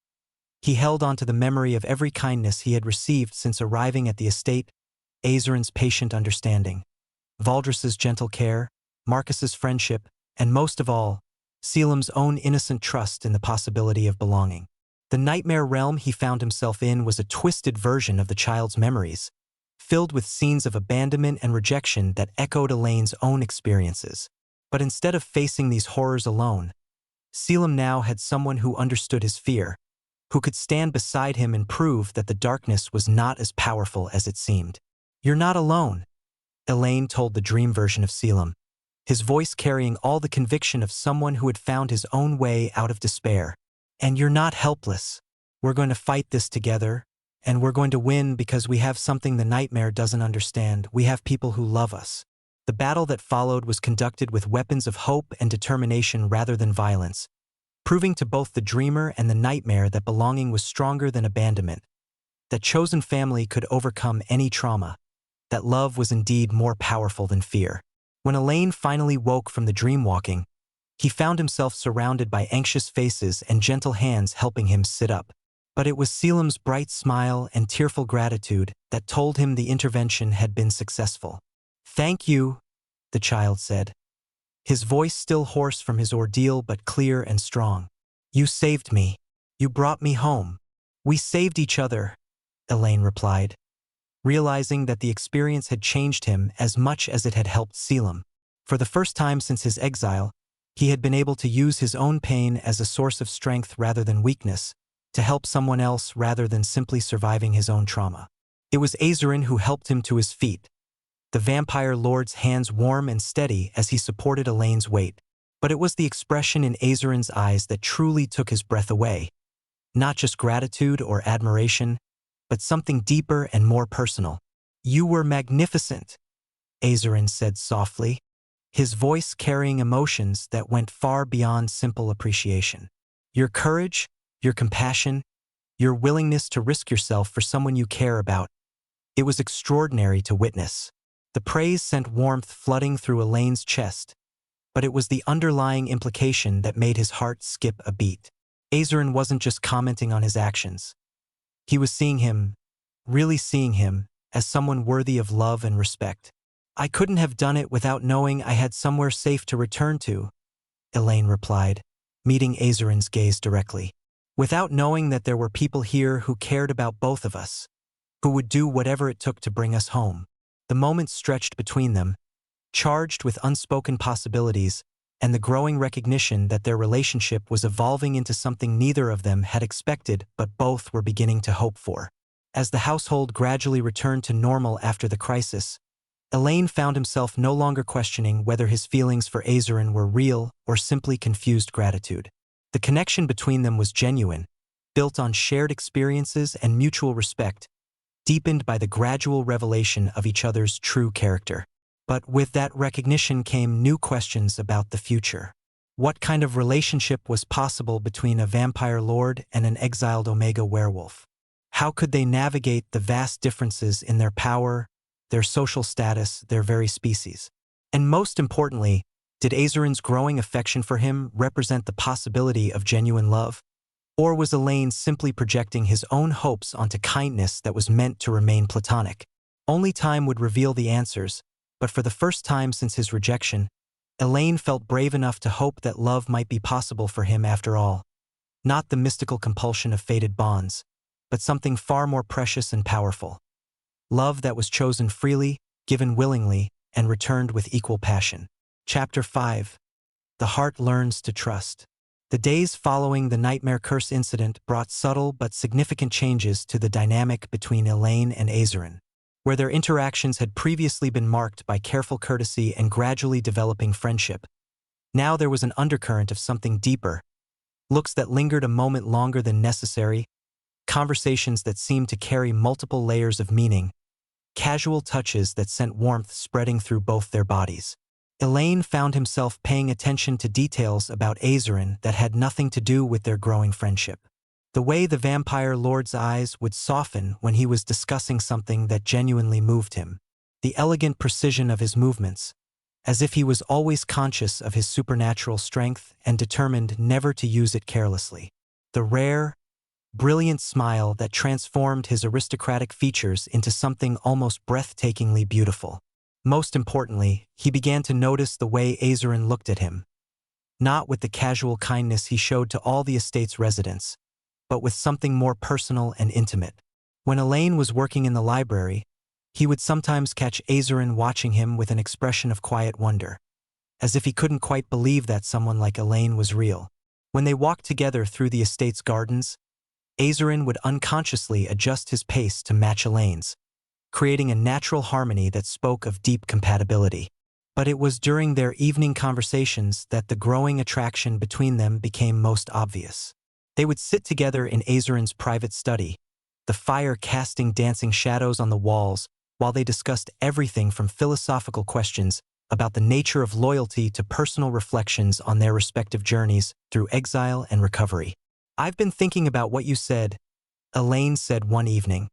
he held on to the memory of every kindness he had received since arriving at the estate, Azarin's patient understanding, Valdris's gentle care, Marcus's friendship, and most of all, Selim's own innocent trust in the possibility of belonging. The nightmare realm he found himself in was a twisted version of the child's memories, filled with scenes of abandonment and rejection that echoed Elaine's own experiences. But instead of facing these horrors alone, Selim now had someone who understood his fear, who could stand beside him and prove that the darkness was not as powerful as it seemed. "You're not alone," Elaine told the dream version of Selim, his voice carrying all the conviction of someone who had found his own way out of despair. "And you're not helpless. We're going to fight this together, and we're going to win because we have something the nightmare doesn't understand. We have people who love us." The battle that followed was conducted with weapons of hope and determination rather than violence, proving to both the dreamer and the nightmare that belonging was stronger than abandonment, that chosen family could overcome any trauma, that love was indeed more powerful than fear. When Elaine finally woke from the dream-walking, he found himself surrounded by anxious faces and gentle hands helping him sit up. But it was Selim's bright smile and tearful gratitude that told him the intervention had been successful. "Thank you," the child said, his voice still hoarse from his ordeal but clear and strong. "You saved me. You brought me home. We saved each other," Elaine replied, realizing that the experience had changed him as much as it had helped Selim. For the first time since his exile, he had been able to use his own pain as a source of strength rather than weakness, to help someone else rather than simply surviving his own trauma. It was Azarin who helped him to his feet, the vampire lord's hands warm and steady as he supported Elaine's weight. But it was the expression in Azarin's eyes that truly took his breath away. Not just gratitude or admiration, but something deeper and more personal. "You were magnificent," Azarin said softly, his voice carrying emotions that went far beyond simple appreciation. "Your courage, your compassion, your willingness to risk yourself for someone you care about. It was extraordinary to witness." The praise sent warmth flooding through Elaine's chest, but it was the underlying implication that made his heart skip a beat. Azarin wasn't just commenting on his actions. He was seeing him, really seeing him, as someone worthy of love and respect. "I couldn't have done it without knowing I had somewhere safe to return to," Elaine replied, meeting Azarin's gaze directly. "Without knowing that there were people here who cared about both of us, who would do whatever it took to bring us home." The moments stretched between them, charged with unspoken possibilities and the growing recognition that their relationship was evolving into something neither of them had expected but both were beginning to hope for. As the household gradually returned to normal after the crisis, Elaine found himself no longer questioning whether his feelings for Azarin were real or simply confused gratitude. The connection between them was genuine, built on shared experiences and mutual respect, deepened by the gradual revelation of each other's true character. But with that recognition came new questions about the future. What kind of relationship was possible between a vampire lord and an exiled Omega werewolf? How could they navigate the vast differences in their power, their social status, their very species? And most importantly, did Azarin's growing affection for him represent the possibility of genuine love? Or was Elaine simply projecting his own hopes onto kindness that was meant to remain platonic? Only time would reveal the answers, but for the first time since his rejection, Elaine felt brave enough to hope that love might be possible for him after all. Not the mystical compulsion of fated bonds, but something far more precious and powerful. Love that was chosen freely, given willingly, and returned with equal passion. Chapter 5. The Heart Learns to Trust. The days following the Nightmare Curse incident brought subtle but significant changes to the dynamic between Elaine and Azarin. Where their interactions had previously been marked by careful courtesy and gradually developing friendship, now there was an undercurrent of something deeper, looks that lingered a moment longer than necessary, conversations that seemed to carry multiple layers of meaning, casual touches that sent warmth spreading through both their bodies. Elaine found himself paying attention to details about Azerin that had nothing to do with their growing friendship. The way the vampire lord's eyes would soften when he was discussing something that genuinely moved him. The elegant precision of his movements, as if he was always conscious of his supernatural strength and determined never to use it carelessly. The rare, brilliant smile that transformed his aristocratic features into something almost breathtakingly beautiful. Most importantly, he began to notice the way Azerin looked at him, not with the casual kindness he showed to all the estate's residents, but with something more personal and intimate. When Elaine was working in the library, he would sometimes catch Azerin watching him with an expression of quiet wonder, as if he couldn't quite believe that someone like Elaine was real. When they walked together through the estate's gardens, Azerin would unconsciously adjust his pace to match Elaine's, creating a natural harmony that spoke of deep compatibility. But it was during their evening conversations that the growing attraction between them became most obvious. They would sit together in Azerin's private study, the fire casting dancing shadows on the walls, while they discussed everything from philosophical questions about the nature of loyalty to personal reflections on their respective journeys through exile and recovery. "I've been thinking about what you said," Elaine said one evening,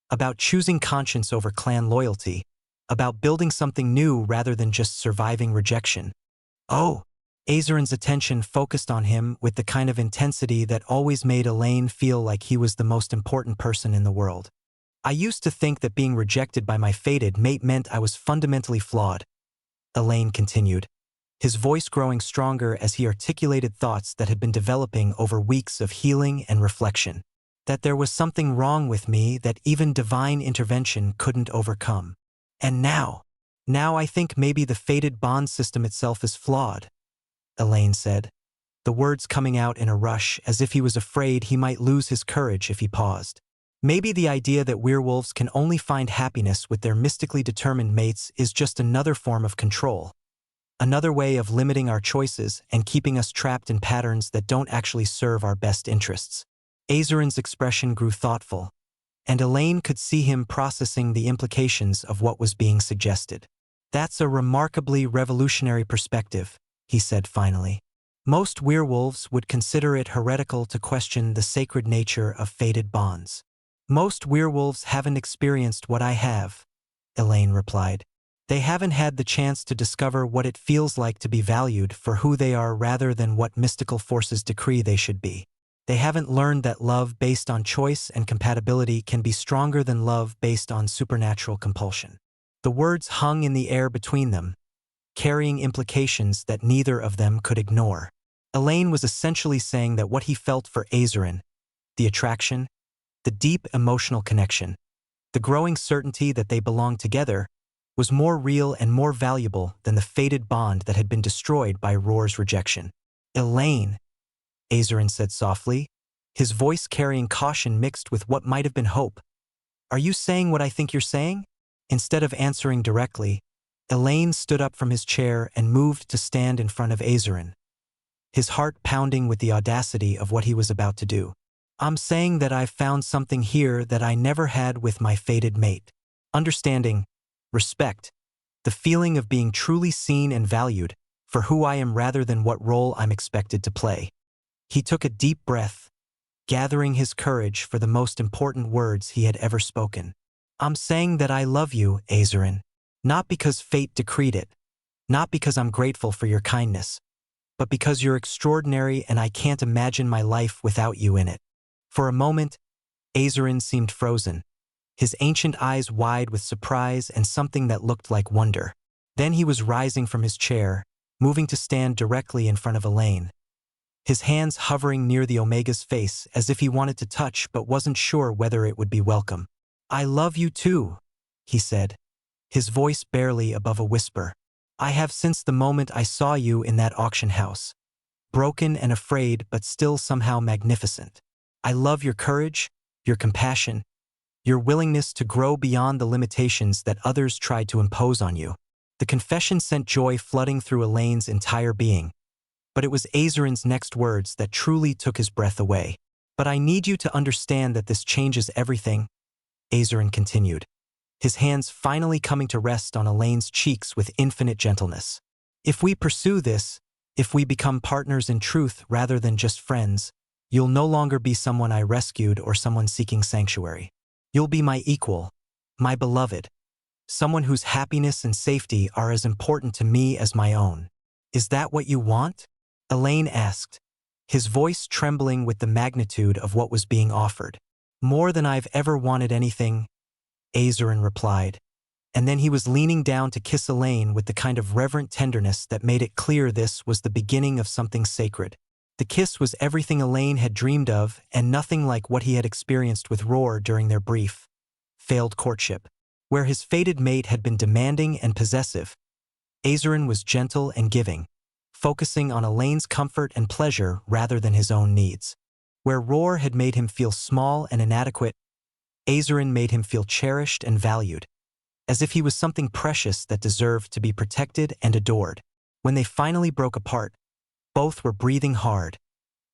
"about choosing conscience over clan loyalty, about building something new rather than just surviving rejection." "Oh!" Azerin's attention focused on him with the kind of intensity that always made Elaine feel like he was the most important person in the world. "I used to think that being rejected by my fated mate meant I was fundamentally flawed," Elaine continued, his voice growing stronger as he articulated thoughts that had been developing over weeks of healing and reflection. "That there was something wrong with me that even divine intervention couldn't overcome. And now I think maybe the fated bond system itself is flawed," Elaine said, the words coming out in a rush as if he was afraid he might lose his courage if he paused. "Maybe the idea that werewolves can only find happiness with their mystically determined mates is just another form of control. Another way of limiting our choices and keeping us trapped in patterns that don't actually serve our best interests." Azerin's expression grew thoughtful, and Elaine could see him processing the implications of what was being suggested. "That's a remarkably revolutionary perspective," he said finally. "Most werewolves would consider it heretical to question the sacred nature of fated bonds." "Most werewolves haven't experienced what I have," Elaine replied. "They haven't had the chance to discover what it feels like to be valued for who they are rather than what mystical forces decree they should be. They haven't learned that love based on choice and compatibility can be stronger than love based on supernatural compulsion." The words hung in the air between them, carrying implications that neither of them could ignore. Elaine was essentially saying that what he felt for Azerin, the attraction, the deep emotional connection, the growing certainty that they belonged together, was more real and more valuable than the fated bond that had been destroyed by Roar's rejection. "Elaine," Azerin said softly, his voice carrying caution mixed with what might have been hope. "Are you saying what I think you're saying?" Instead of answering directly, Elaine stood up from his chair and moved to stand in front of Azerin, his heart pounding with the audacity of what he was about to do. "I'm saying that I've found something here that I never had with my fated mate. Understanding, respect, the feeling of being truly seen and valued for who I am rather than what role I'm expected to play." He took a deep breath, gathering his courage for the most important words he had ever spoken. "I'm saying that I love you, Azerin, not because fate decreed it, not because I'm grateful for your kindness, but because you're extraordinary and I can't imagine my life without you in it." For a moment, Azerin seemed frozen, his ancient eyes wide with surprise and something that looked like wonder. Then he was rising from his chair, moving to stand directly in front of Elaine, his hands hovering near the Omega's face as if he wanted to touch but wasn't sure whether it would be welcome. "I love you too," he said, his voice barely above a whisper. "I have since the moment I saw you in that auction house. Broken and afraid but still somehow magnificent. I love your courage, your compassion, your willingness to grow beyond the limitations that others tried to impose on you." The confession sent joy flooding through Elaine's entire being, but it was Azerin's next words that truly took his breath away. "But I need you to understand that this changes everything," Azerin continued, his hands finally coming to rest on Elaine's cheeks with infinite gentleness. If we pursue this, if we become partners in truth rather than just friends, you'll no longer be someone I rescued or someone seeking sanctuary. You'll be my equal, my beloved, someone whose happiness and safety are as important to me as my own. Is that what you want? Elaine asked, his voice trembling with the magnitude of what was being offered. More than I've ever wanted anything, Azarin replied, and then he was leaning down to kiss Elaine with the kind of reverent tenderness that made it clear this was the beginning of something sacred. The kiss was everything Elaine had dreamed of and nothing like what he had experienced with Roar during their brief, failed courtship. Where his fated mate had been demanding and possessive, Azarin was gentle and giving, focusing on Elaine's comfort and pleasure rather than his own needs. Where Roar had made him feel small and inadequate, Azarin made him feel cherished and valued, as if he was something precious that deserved to be protected and adored. When they finally broke apart, both were breathing hard,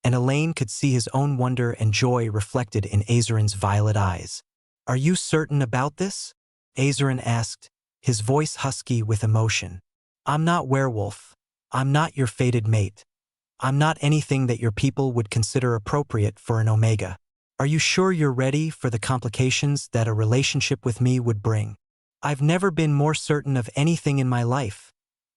and Elaine could see his own wonder and joy reflected in Azarin's violet eyes. "Are you certain about this?" Azarin asked, his voice husky with emotion. "I'm not werewolf. I'm not your fated mate. I'm not anything that your people would consider appropriate for an Omega. Are you sure you're ready for the complications that a relationship with me would bring?" "I've never been more certain of anything in my life,"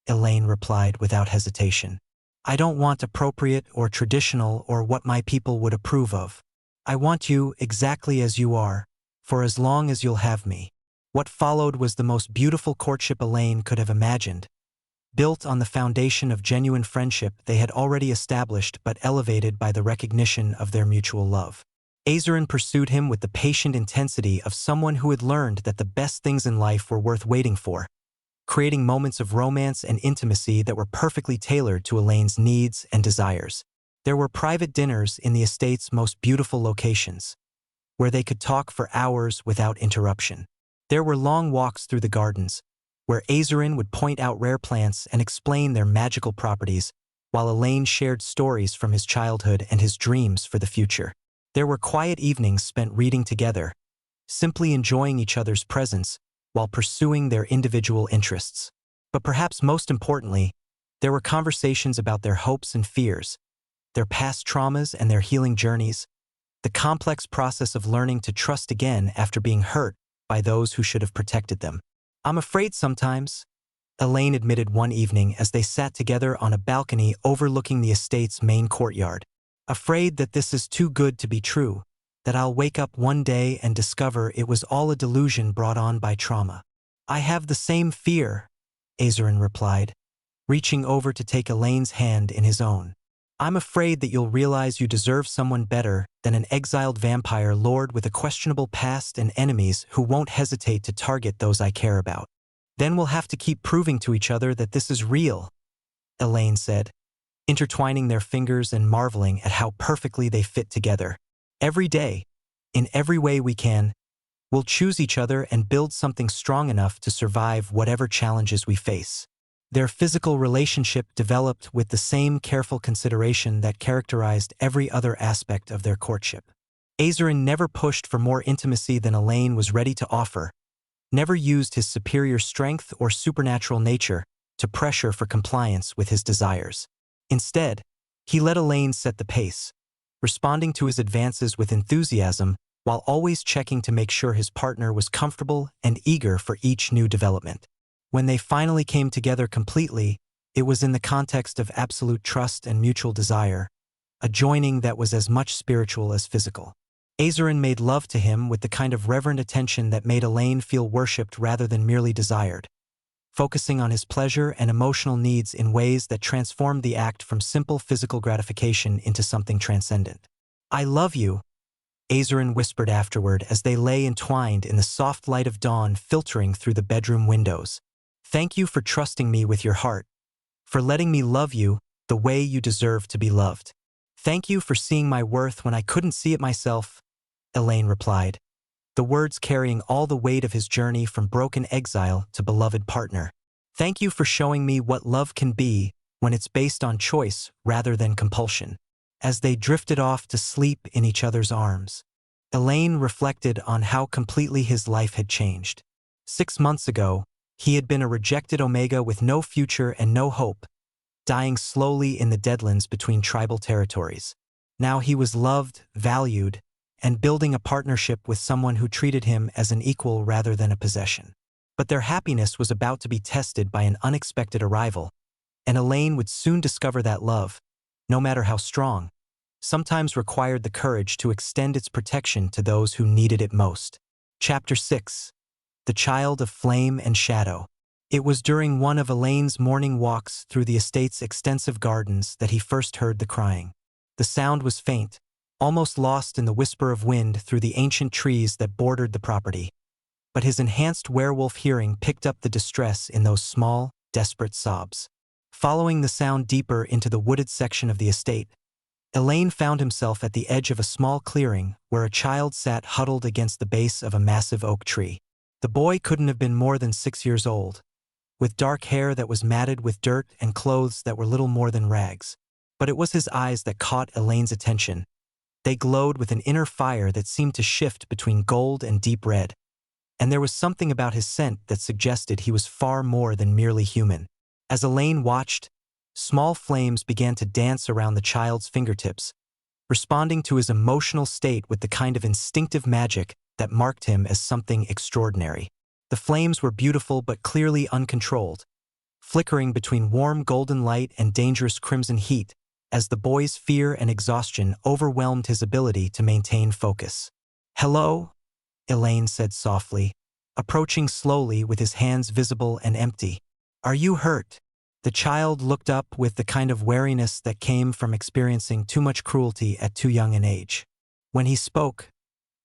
Elaine replied without hesitation. "I don't want appropriate or traditional or what my people would approve of. I want you exactly as you are, for as long as you'll have me." What followed was the most beautiful courtship Elaine could have imagined, built on the foundation of genuine friendship they had already established but elevated by the recognition of their mutual love. Azarin pursued him with the patient intensity of someone who had learned that the best things in life were worth waiting for, creating moments of romance and intimacy that were perfectly tailored to Elaine's needs and desires. There were private dinners in the estate's most beautiful locations, where they could talk for hours without interruption. There were long walks through the gardens, where Azarin would point out rare plants and explain their magical properties, while Elaine shared stories from his childhood and his dreams for the future. There were quiet evenings spent reading together, simply enjoying each other's presence while pursuing their individual interests. But perhaps most importantly, there were conversations about their hopes and fears, their past traumas and their healing journeys, the complex process of learning to trust again after being hurt by those who should have protected them. "I'm afraid sometimes," Elaine admitted one evening as they sat together on a balcony overlooking the estate's main courtyard. "Afraid that this is too good to be true, that I'll wake up one day and discover it was all a delusion brought on by trauma." "I have the same fear," Azarin replied, reaching over to take Elaine's hand in his own. "I'm afraid that you'll realize you deserve someone better than an exiled vampire lord with a questionable past and enemies who won't hesitate to target those I care about. Then we'll have to keep proving to each other that this is real," Elaine said, intertwining their fingers and marveling at how perfectly they fit together. "Every day, in every way we can, we'll choose each other and build something strong enough to survive whatever challenges we face." Their physical relationship developed with the same careful consideration that characterized every other aspect of their courtship. Azarin never pushed for more intimacy than Elaine was ready to offer, never used his superior strength or supernatural nature to pressure for compliance with his desires. Instead, he let Elaine set the pace, responding to his advances with enthusiasm while always checking to make sure his partner was comfortable and eager for each new development. When they finally came together completely, it was in the context of absolute trust and mutual desire, a joining that was as much spiritual as physical. Azarin made love to him with the kind of reverent attention that made Elaine feel worshipped rather than merely desired, focusing on his pleasure and emotional needs in ways that transformed the act from simple physical gratification into something transcendent. "I love you," Azarin whispered afterward as they lay entwined in the soft light of dawn filtering through the bedroom windows. "Thank you for trusting me with your heart, for letting me love you the way you deserve to be loved. Thank you for seeing my worth when I couldn't see it myself," Elaine replied, the words carrying all the weight of his journey from broken exile to beloved partner. "Thank you for showing me what love can be when it's based on choice rather than compulsion." As they drifted off to sleep in each other's arms, Elaine reflected on how completely his life had changed. 6 months ago, He had been a rejected Omega with no future and no hope, dying slowly in the deadlands between tribal territories. Now he was loved, valued, and building a partnership with someone who treated him as an equal rather than a possession. But their happiness was about to be tested by an unexpected arrival, and Elaine would soon discover that love, no matter how strong, sometimes required the courage to extend its protection to those who needed it most. Chapter 6. The Child of Flame and Shadow. It was during one of Elaine's morning walks through the estate's extensive gardens that he first heard the crying. The sound was faint, almost lost in the whisper of wind through the ancient trees that bordered the property. But his enhanced werewolf hearing picked up the distress in those small, desperate sobs. Following the sound deeper into the wooded section of the estate, Elaine found himself at the edge of a small clearing where a child sat huddled against the base of a massive oak tree. The boy couldn't have been more than 6 years old, with dark hair that was matted with dirt and clothes that were little more than rags. But it was his eyes that caught Elaine's attention. They glowed with an inner fire that seemed to shift between gold and deep red. And there was something about his scent that suggested he was far more than merely human. As Elaine watched, small flames began to dance around the child's fingertips, responding to his emotional state with the kind of instinctive magic that marked him as something extraordinary. The flames were beautiful but clearly uncontrolled, flickering between warm golden light and dangerous crimson heat as the boy's fear and exhaustion overwhelmed his ability to maintain focus. "Hello?" Elaine said softly, approaching slowly with his hands visible and empty. "Are you hurt?" The child looked up with the kind of wariness that came from experiencing too much cruelty at too young an age. When he spoke,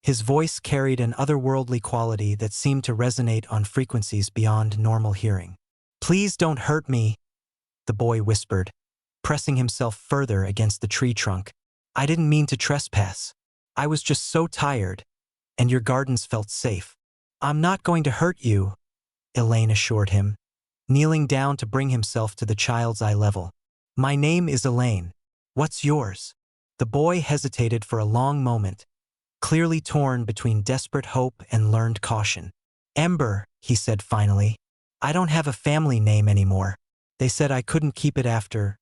his voice carried an otherworldly quality that seemed to resonate on frequencies beyond normal hearing. "Please don't hurt me," the boy whispered, pressing himself further against the tree trunk. "I didn't mean to trespass. I was just so tired, and your gardens felt safe." "I'm not going to hurt you," Elaine assured him, kneeling down to bring himself to the child's eye level. "My name is Elaine. What's yours?" The boy hesitated for a long moment, clearly torn between desperate hope and learned caution. "Ember," he said finally. "I don't have a family name anymore. They said I couldn't keep it after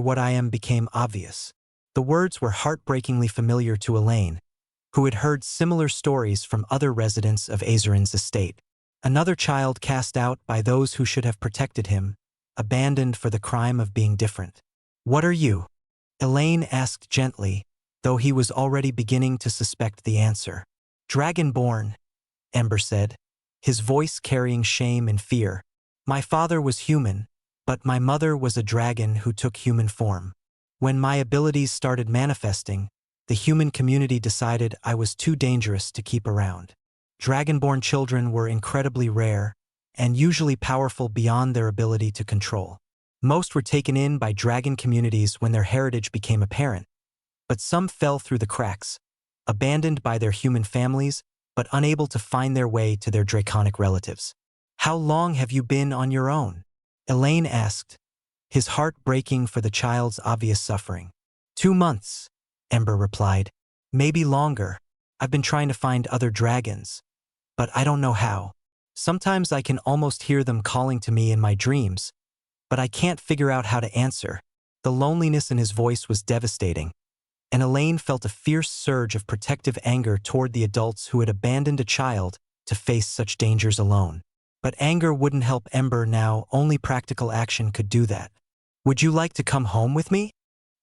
what I am became obvious." The words were heartbreakingly familiar to Elaine, who had heard similar stories from other residents of Azarin's estate. Another child cast out by those who should have protected him, abandoned for the crime of being different. "What are you?" Elaine asked gently, though he was already beginning to suspect the answer. "Dragonborn," Ember said, his voice carrying shame and fear. "My father was human, but my mother was a dragon who took human form. When my abilities started manifesting, the human community decided I was too dangerous to keep around. Dragonborn children were incredibly rare, and usually powerful beyond their ability to control. Most were taken in by dragon communities when their heritage became apparent, but some fell through the cracks, abandoned by their human families, but unable to find their way to their draconic relatives. "How long have you been on your own?" Elaine asked, his heart breaking for the child's obvious suffering. 2 months, Ember replied. "Maybe longer. I've been trying to find other dragons, but I don't know how. Sometimes I can almost hear them calling to me in my dreams, but I can't figure out how to answer." The loneliness in his voice was devastating, and Elaine felt a fierce surge of protective anger toward the adults who had abandoned a child to face such dangers alone. But anger wouldn't help Ember now. Only practical action could do that. "Would you like to come home with me?"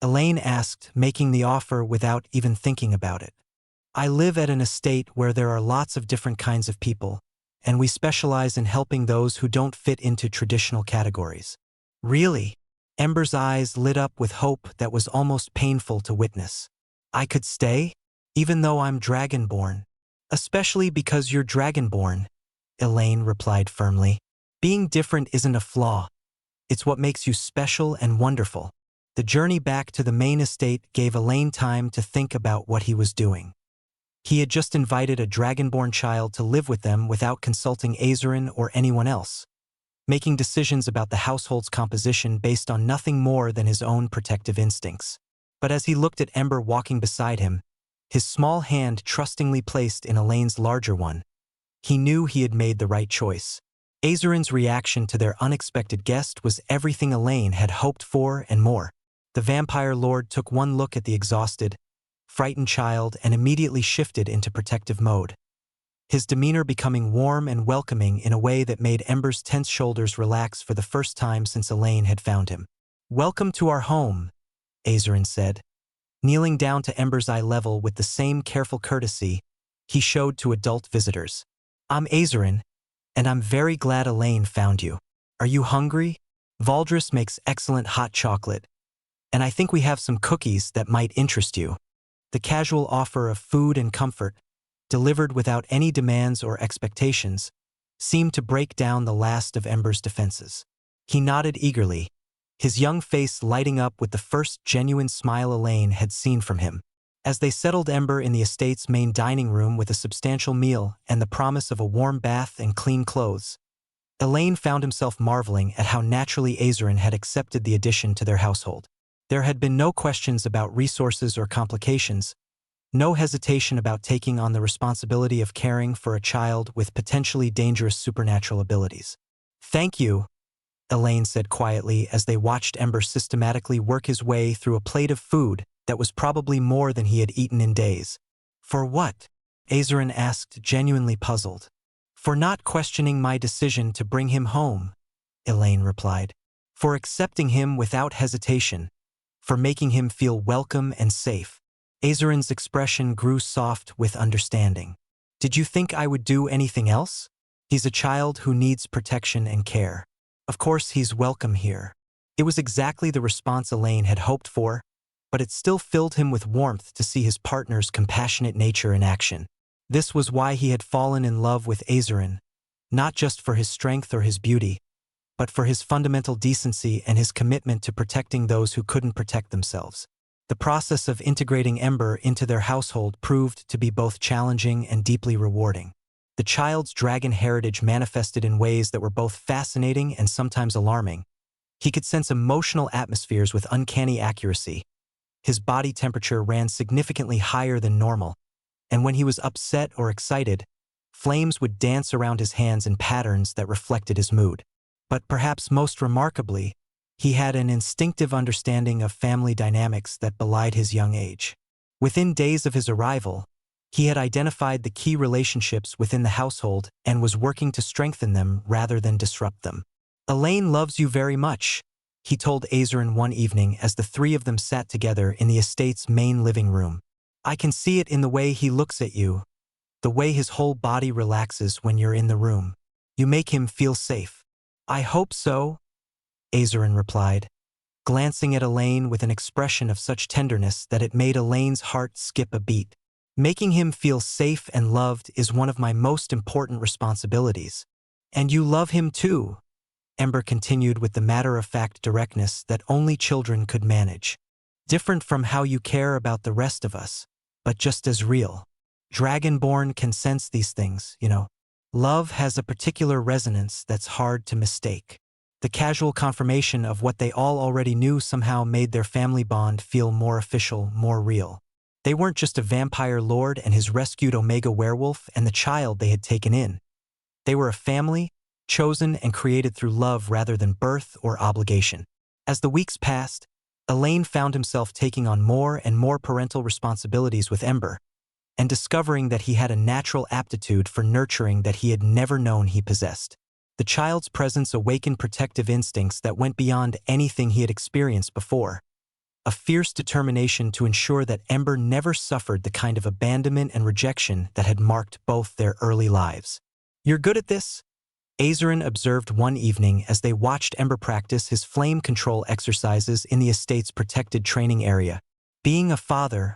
Elaine asked, making the offer without even thinking about it. "I live at an estate where there are lots of different kinds of people, and we specialize in helping those who don't fit into traditional categories." "Really?" Ember's eyes lit up with hope that was almost painful to witness. "I could stay, even though I'm dragonborn." "Especially because you're dragonborn," Elaine replied firmly. "Being different isn't a flaw. It's what makes you special and wonderful." The journey back to the main estate gave Elaine time to think about what he was doing. He had just invited a dragonborn child to live with them without consulting Azarin or anyone else, making decisions about the household's composition based on nothing more than his own protective instincts. But as he looked at Ember walking beside him, his small hand trustingly placed in Elaine's larger one, he knew he had made the right choice. Azarin's reaction to their unexpected guest was everything Elaine had hoped for and more. The vampire lord took one look at the exhausted, frightened child and immediately shifted into protective mode, his demeanor becoming warm and welcoming in a way that made Ember's tense shoulders relax for the first time since Elaine had found him. "Welcome to our home," Azarin said. Kneeling down to Ember's eye level with the same careful courtesy he showed to adult visitors. "I'm Azarin, and I'm very glad Elaine found you. Are you hungry? Valdris makes excellent hot chocolate, and I think we have some cookies that might interest you." The casual offer of food and comfort, delivered without any demands or expectations, seemed to break down the last of Ember's defenses. He nodded eagerly, his young face lighting up with the first genuine smile Elaine had seen from him. As they settled Ember in the estate's main dining room with a substantial meal and the promise of a warm bath and clean clothes, Elaine found himself marveling at how naturally Azarin had accepted the addition to their household. There had been no questions about resources or complications, no hesitation about taking on the responsibility of caring for a child with potentially dangerous supernatural abilities. "Thank you," Elaine said quietly as they watched Ember systematically work his way through a plate of food that was probably more than he had eaten in days. "For what?" Azarin asked, genuinely puzzled. "For not questioning my decision to bring him home," Elaine replied. "For accepting him without hesitation, for making him feel welcome and safe." Azarin's expression grew soft with understanding. "Did you think I would do anything else? He's a child who needs protection and care. Of course he's welcome here." It was exactly the response Elaine had hoped for, but it still filled him with warmth to see his partner's compassionate nature in action. This was why he had fallen in love with Azarin, not just for his strength or his beauty, but for his fundamental decency and his commitment to protecting those who couldn't protect themselves. The process of integrating Ember into their household proved to be both challenging and deeply rewarding. The child's dragon heritage manifested in ways that were both fascinating and sometimes alarming. He could sense emotional atmospheres with uncanny accuracy. His body temperature ran significantly higher than normal, and when he was upset or excited, flames would dance around his hands in patterns that reflected his mood. But perhaps most remarkably, he had an instinctive understanding of family dynamics that belied his young age. Within days of his arrival, he had identified the key relationships within the household and was working to strengthen them rather than disrupt them. "Elaine loves you very much," he told Azarin one evening as the three of them sat together in the estate's main living room. "I can see it in the way he looks at you, the way his whole body relaxes when you're in the room. You make him feel safe." "I hope so," Azarin replied, glancing at Elaine with an expression of such tenderness that it made Elaine's heart skip a beat. "Making him feel safe and loved is one of my most important responsibilities. And you love him too," Ember continued with the matter-of-fact directness that only children could manage. "Different from how you care about the rest of us, but just as real. Dragonborn can sense these things, you know. Love has a particular resonance that's hard to mistake." The casual confirmation of what they all already knew somehow made their family bond feel more official, more real. They weren't just a vampire lord and his rescued Omega werewolf and the child they had taken in. They were a family, chosen and created through love rather than birth or obligation. As the weeks passed, Elaine found himself taking on more and more parental responsibilities with Ember, and discovering that he had a natural aptitude for nurturing that he had never known he possessed. The child's presence awakened protective instincts that went beyond anything he had experienced before. A fierce determination to ensure that Ember never suffered the kind of abandonment and rejection that had marked both their early lives. "You're good at this," Azarin observed one evening as they watched Ember practice his flame control exercises in the estate's protected training area. "Being a father,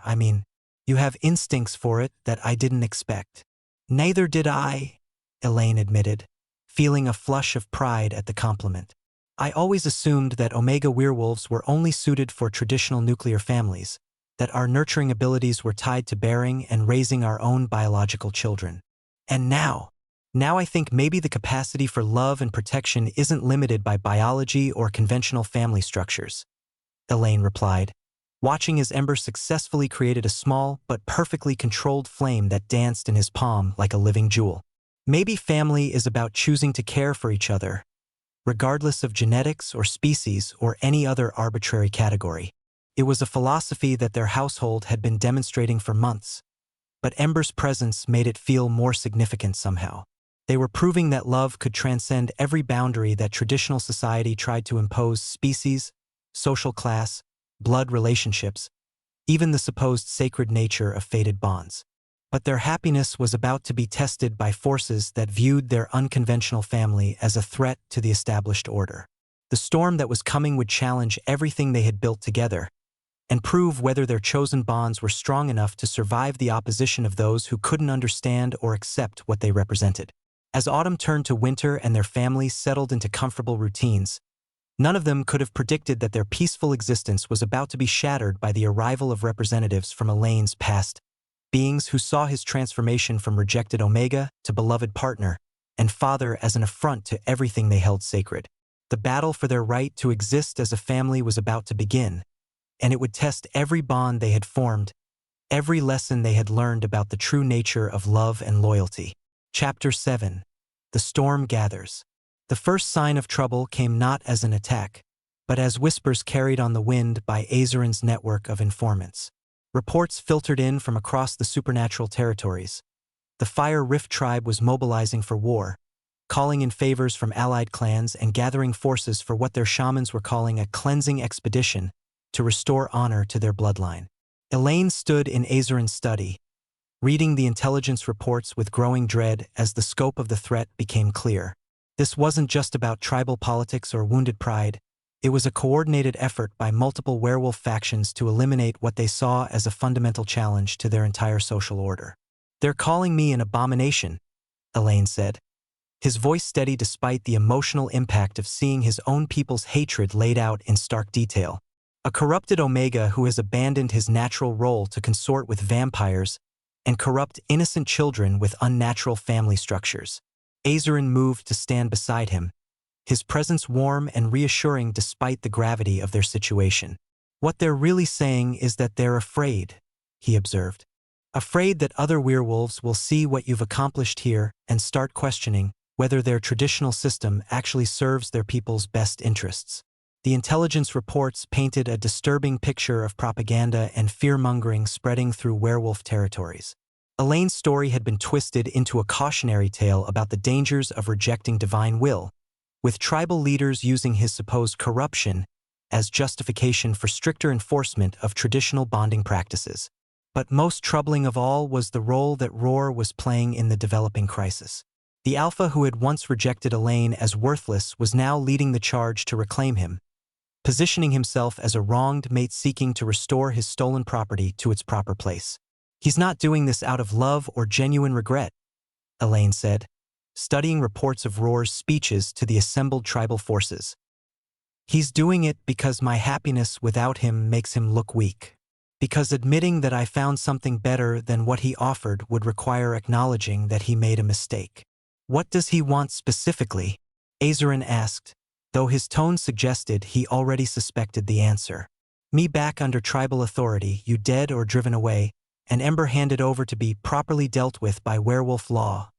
you have instincts for it that I didn't expect." "Neither did I," Elaine admitted, feeling a flush of pride at the compliment. "I always assumed that Omega werewolves were only suited for traditional nuclear families, that our nurturing abilities were tied to bearing and raising our own biological children. And now I think maybe the capacity for love and protection isn't limited by biology or conventional family structures," Elaine replied, watching as Ember successfully created a small but perfectly controlled flame that danced in his palm like a living jewel. Maybe family is about choosing to care for each other, regardless of genetics or species or any other arbitrary category. It was a philosophy that their household had been demonstrating for months, but Ember's presence made it feel more significant somehow. They were proving that love could transcend every boundary that traditional society tried to impose: species, social class, blood relationships, even the supposed sacred nature of fated bonds. But their happiness was about to be tested by forces that viewed their unconventional family as a threat to the established order. The storm that was coming would challenge everything they had built together, and prove whether their chosen bonds were strong enough to survive the opposition of those who couldn't understand or accept what they represented. As autumn turned to winter and their families settled into comfortable routines, none of them could have predicted that their peaceful existence was about to be shattered by the arrival of representatives from Elaine's past, beings who saw his transformation from rejected Omega to beloved partner and father as an affront to everything they held sacred. The battle for their right to exist as a family was about to begin, and it would test every bond they had formed, every lesson they had learned about the true nature of love and loyalty. Chapter 7. The Storm Gathers. The first sign of trouble came not as an attack, but as whispers carried on the wind by Azarin's network of informants. Reports filtered in from across the supernatural territories. The Fire Rift tribe was mobilizing for war, calling in favors from allied clans and gathering forces for what their shamans were calling a cleansing expedition to restore honor to their bloodline. Elaine stood in Azarin's study, reading the intelligence reports with growing dread as the scope of the threat became clear. This wasn't just about tribal politics or wounded pride. It was a coordinated effort by multiple werewolf factions to eliminate what they saw as a fundamental challenge to their entire social order. "They're calling me an abomination," Elaine said, his voice steady despite the emotional impact of seeing his own people's hatred laid out in stark detail. "A corrupted Omega who has abandoned his natural role to consort with vampires and corrupt innocent children with unnatural family structures." Azarin moved to stand beside him, his presence warm and reassuring despite the gravity of their situation. "What they're really saying is that they're afraid," he observed. "Afraid that other werewolves will see what you've accomplished here and start questioning whether their traditional system actually serves their people's best interests." The intelligence reports painted a disturbing picture of propaganda and fear-mongering spreading through werewolf territories. Elaine's story had been twisted into a cautionary tale about the dangers of rejecting divine will, with tribal leaders using his supposed corruption as justification for stricter enforcement of traditional bonding practices. But most troubling of all was the role that Roar was playing in the developing crisis. The Alpha who had once rejected Elaine as worthless was now leading the charge to reclaim him, positioning himself as a wronged mate seeking to restore his stolen property to its proper place. "He's not doing this out of love or genuine regret," Elaine said, studying reports of Roar's speeches to the assembled tribal forces. "He's doing it because my happiness without him makes him look weak. Because admitting that I found something better than what he offered would require acknowledging that he made a mistake." "What does he want specifically?" Azarin asked, though his tone suggested he already suspected the answer. "Me back under tribal authority, you dead or driven away, and Ember handed over to be properly dealt with by werewolf law,"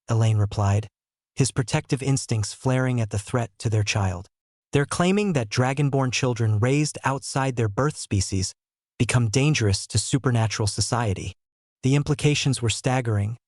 Elaine replied, his protective instincts flaring at the threat to their child. "They're claiming that dragonborn children raised outside their birth species become dangerous to supernatural society." The implications were staggering,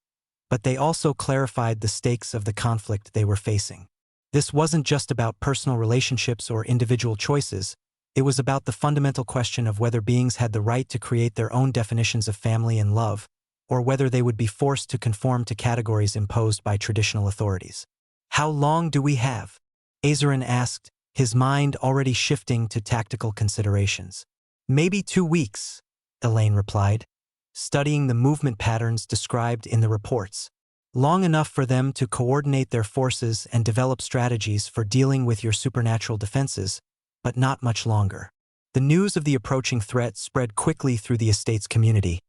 but they also clarified the stakes of the conflict they were facing. This wasn't just about personal relationships or individual choices. It was about the fundamental question of whether beings had the right to create their own definitions of family and love, or whether they would be forced to conform to categories imposed by traditional authorities. "How long do we have?" Azarin asked, his mind already shifting to tactical considerations. "Maybe 2 weeks," Elaine replied, studying the movement patterns described in the reports. "Long enough for them to coordinate their forces and develop strategies for dealing with your supernatural defenses, but not much longer." The news of the approaching threat spread quickly through the estate's community,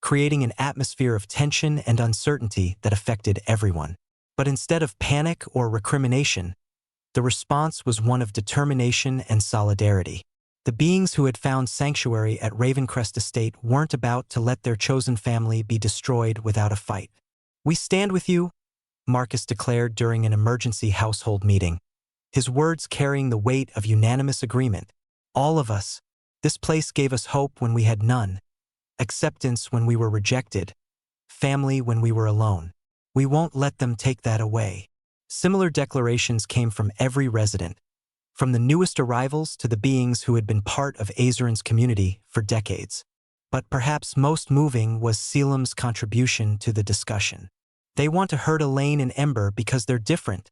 creating an atmosphere of tension and uncertainty that affected everyone. But instead of panic or recrimination, the response was one of determination and solidarity. The beings who had found sanctuary at Ravencrest Estate weren't about to let their chosen family be destroyed without a fight. "We stand with you," Marcus declared during an emergency household meeting, his words carrying the weight of unanimous agreement. All of us. This place gave us hope when we had none, acceptance when we were rejected, family when we were alone. We won't let them take that away. Similar declarations came from every resident, from the newest arrivals to the beings who had been part of Azeron's community for decades. But perhaps most moving was Selim's contribution to the discussion. They want to hurt Elaine and Ember because they're different,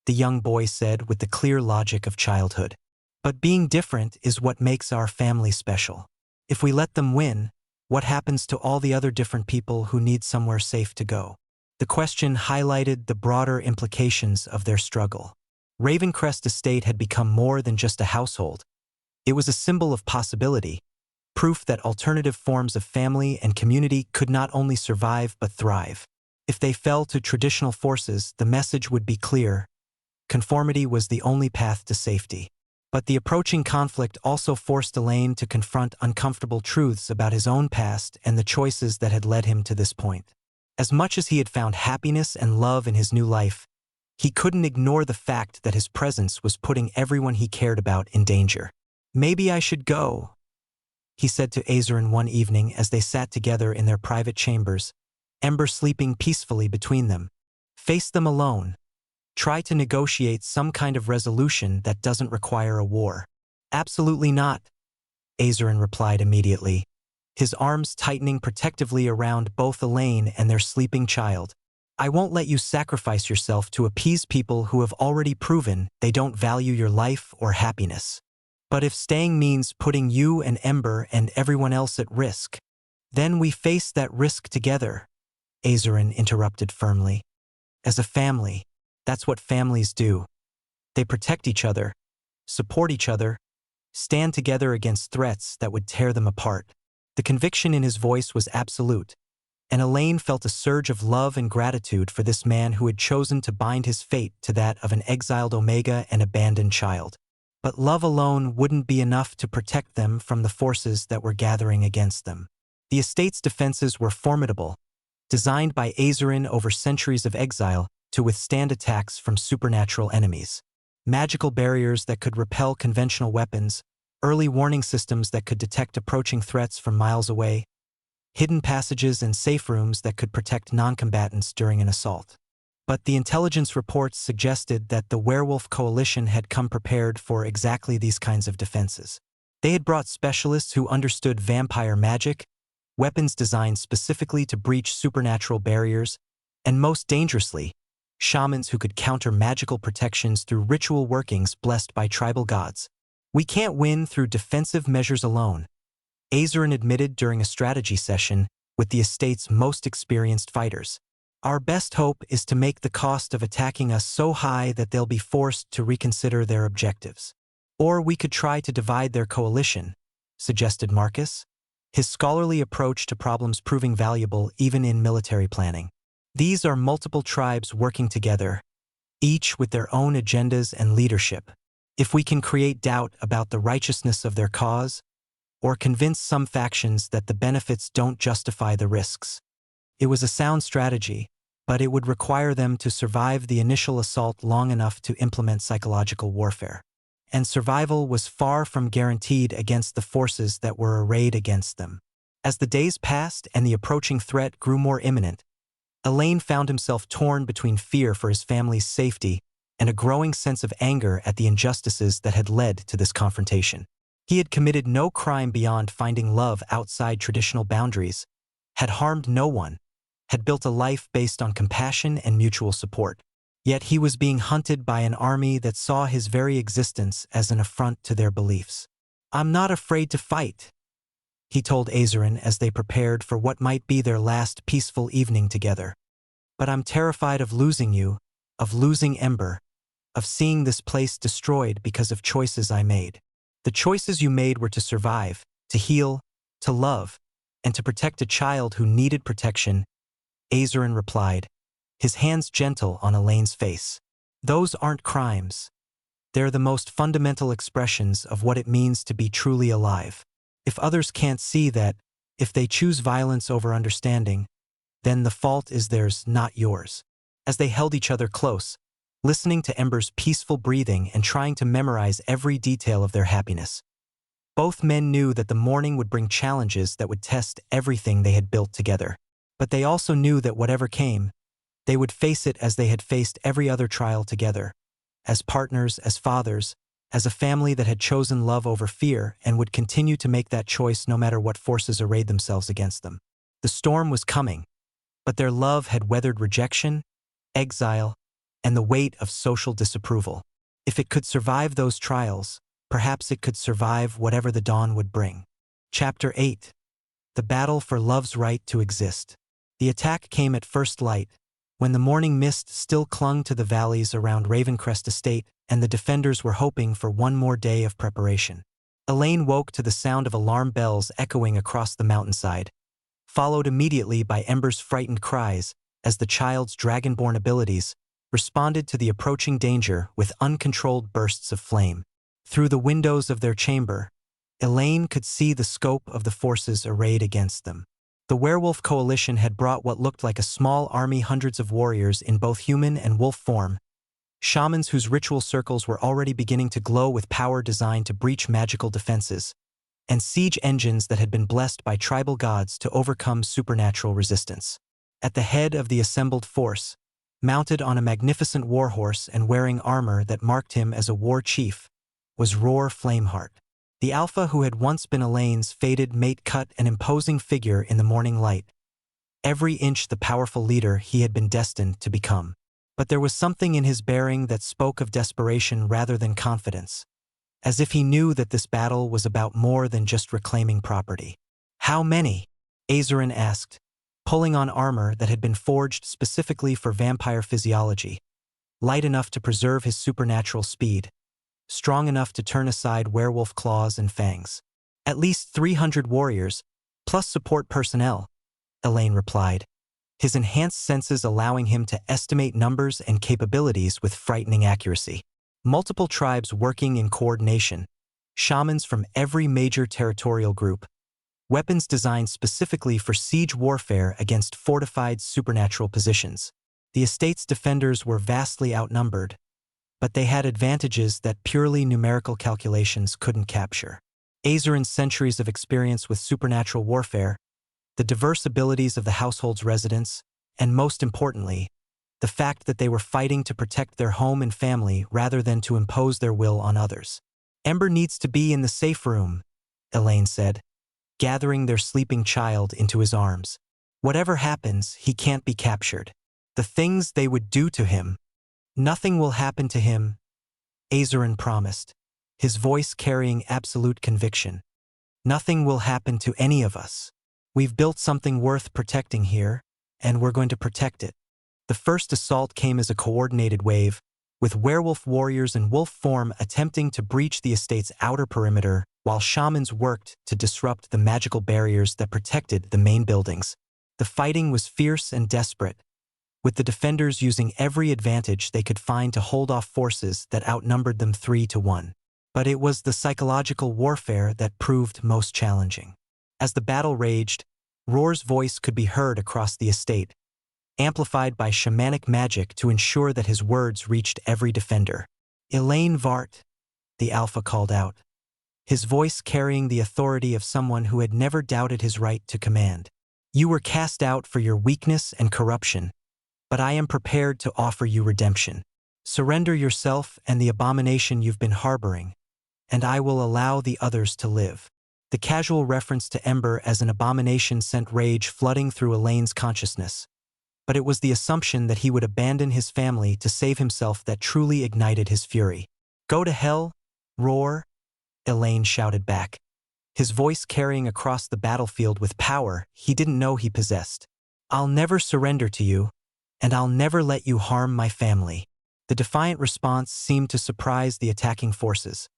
the young boy said with the clear logic of childhood. But being different is what makes our family special. If we let them win, what happens to all the other different people who need somewhere safe to go? The question highlighted the broader implications of their struggle. Ravencrest Estate had become more than just a household. It was a symbol of possibility, proof that alternative forms of family and community could not only survive but thrive. If they fell to traditional forces, the message would be clear. Conformity was the only path to safety. But the approaching conflict also forced Elaine to confront uncomfortable truths about his own past and the choices that had led him to this point. As much as he had found happiness and love in his new life, he couldn't ignore the fact that his presence was putting everyone he cared about in danger. "Maybe I should go," he said to Azerin one evening as they sat together in their private chambers, Ember sleeping peacefully between them. "Face them alone. Try to negotiate some kind of resolution that doesn't require a war." "Absolutely not," Azerin replied immediately, his arms tightening protectively around both Elaine and their sleeping child. "I won't let you sacrifice yourself to appease people who have already proven they don't value your life or happiness. But if staying means putting you and Ember and everyone else at risk, then we face that risk together," Azerin interrupted firmly. "As a family, that's what families do. They protect each other, support each other, stand together against threats that would tear them apart." The conviction in his voice was absolute, and Elaine felt a surge of love and gratitude for this man who had chosen to bind his fate to that of an exiled Omega and abandoned child. But love alone wouldn't be enough to protect them from the forces that were gathering against them. The estate's defenses were formidable, designed by Azerin over centuries of exile to withstand attacks from supernatural enemies. Magical barriers that could repel conventional weapons, early warning systems that could detect approaching threats from miles away, hidden passages and safe rooms that could protect non-combatants during an assault. But the intelligence reports suggested that the Werewolf Coalition had come prepared for exactly these kinds of defenses. They had brought specialists who understood vampire magic, weapons designed specifically to breach supernatural barriers, and most dangerously, shamans who could counter magical protections through ritual workings blessed by tribal gods. "We can't win through defensive measures alone," Azerin admitted during a strategy session with the estate's most experienced fighters. "Our best hope is to make the cost of attacking us so high that they'll be forced to reconsider their objectives. Or we could try to divide their coalition," suggested Marcus, his scholarly approach to problems proving valuable even in military planning. "These are multiple tribes working together, each with their own agendas and leadership. If we can create doubt about the righteousness of their cause, or convince some factions that the benefits don't justify the risks." It was a sound strategy, but it would require them to survive the initial assault long enough to implement psychological warfare. And survival was far from guaranteed against the forces that were arrayed against them. As the days passed and the approaching threat grew more imminent, Elaine found himself torn between fear for his family's safety and a growing sense of anger at the injustices that had led to this confrontation. He had committed no crime beyond finding love outside traditional boundaries, had harmed no one, had built a life based on compassion and mutual support. Yet he was being hunted by an army that saw his very existence as an affront to their beliefs. "I'm not afraid to fight," he told Azerin as they prepared for what might be their last peaceful evening together. "But I'm terrified of losing you, of losing Ember, of seeing this place destroyed because of choices I made. The choices you made were to survive, to heal, to love, and to protect a child who needed protection," Azerin replied, his hands gentle on Elaine's face. "Those aren't crimes. They're the most fundamental expressions of what it means to be truly alive. If others can't see that, if they choose violence over understanding, then the fault is theirs, not yours." as they held each other close, listening to Ember's peaceful breathing and trying to memorize every detail of their happiness. Both men knew that the morning would bring challenges that would test everything they had built together. But they also knew that whatever came, they would face it as they had faced every other trial together, as partners, as fathers, as a family that had chosen love over fear and would continue to make that choice no matter what forces arrayed themselves against them. The storm was coming, but their love had weathered rejection, exile, and the weight of social disapproval. If it could survive those trials, perhaps it could survive whatever the dawn would bring. Chapter 8. The Battle for Love's Right to Exist. The attack came at first light, when the morning mist still clung to the valleys around Ravencrest Estate and the defenders were hoping for one more day of preparation. Elaine woke to the sound of alarm bells echoing across the mountainside, followed immediately by Ember's frightened cries as the child's dragonborn abilities responded to the approaching danger with uncontrolled bursts of flame. Through the windows of their chamber, Elaine could see the scope of the forces arrayed against them. The werewolf coalition had brought what looked like a small army, hundreds of warriors in both human and wolf form, shamans whose ritual circles were already beginning to glow with power designed to breach magical defenses, and siege engines that had been blessed by tribal gods to overcome supernatural resistance. At the head of the assembled force, mounted on a magnificent warhorse and wearing armor that marked him as a war chief, was Roar Flameheart. The alpha who had once been Elaine's fated mate cut an imposing figure in the morning light, every inch the powerful leader he had been destined to become. But there was something in his bearing that spoke of desperation rather than confidence, as if he knew that this battle was about more than just reclaiming property. "How many?" Azarin asked, pulling on armor that had been forged specifically for vampire physiology, light enough to preserve his supernatural speed, strong enough to turn aside werewolf claws and fangs. "At least 300 warriors, plus support personnel," Elaine replied, his enhanced senses allowing him to estimate numbers and capabilities with frightening accuracy. Multiple tribes working in coordination, shamans from every major territorial group, weapons designed specifically for siege warfare against fortified supernatural positions. The estate's defenders were vastly outnumbered, but they had advantages that purely numerical calculations couldn't capture. Azarin's centuries of experience with supernatural warfare, the diverse abilities of the household's residents, and most importantly, the fact that they were fighting to protect their home and family rather than to impose their will on others. "Ember needs to be in the safe room," Elaine said, gathering their sleeping child into his arms. "Whatever happens, he can't be captured. The things they would do to him, nothing will happen to him," Azarin promised, his voice carrying absolute conviction. "Nothing will happen to any of us. We've built something worth protecting here, and we're going to protect it." The first assault came as a coordinated wave, with werewolf warriors in wolf form attempting to breach the estate's outer perimeter, while shamans worked to disrupt the magical barriers that protected the main buildings. The fighting was fierce and desperate, with the defenders using every advantage they could find to hold off forces that outnumbered them 3-1. But it was the psychological warfare that proved most challenging. As the battle raged, Roar's voice could be heard across the estate, amplified by shamanic magic to ensure that his words reached every defender. "Elaine Vart," the alpha called out, his voice carrying the authority of someone who had never doubted his right to command. "You were cast out for your weakness and corruption, but I am prepared to offer you redemption. Surrender yourself and the abomination you've been harboring, and I will allow the others to live." The casual reference to Ember as an abomination sent rage flooding through Elaine's consciousness, but it was the assumption that he would abandon his family to save himself that truly ignited his fury. "Go to hell, Roar," Elaine shouted back, his voice carrying across the battlefield with power he didn't know he possessed. "I'll never surrender to you, and I'll never let you harm my family." The defiant response seemed to surprise the attacking forces,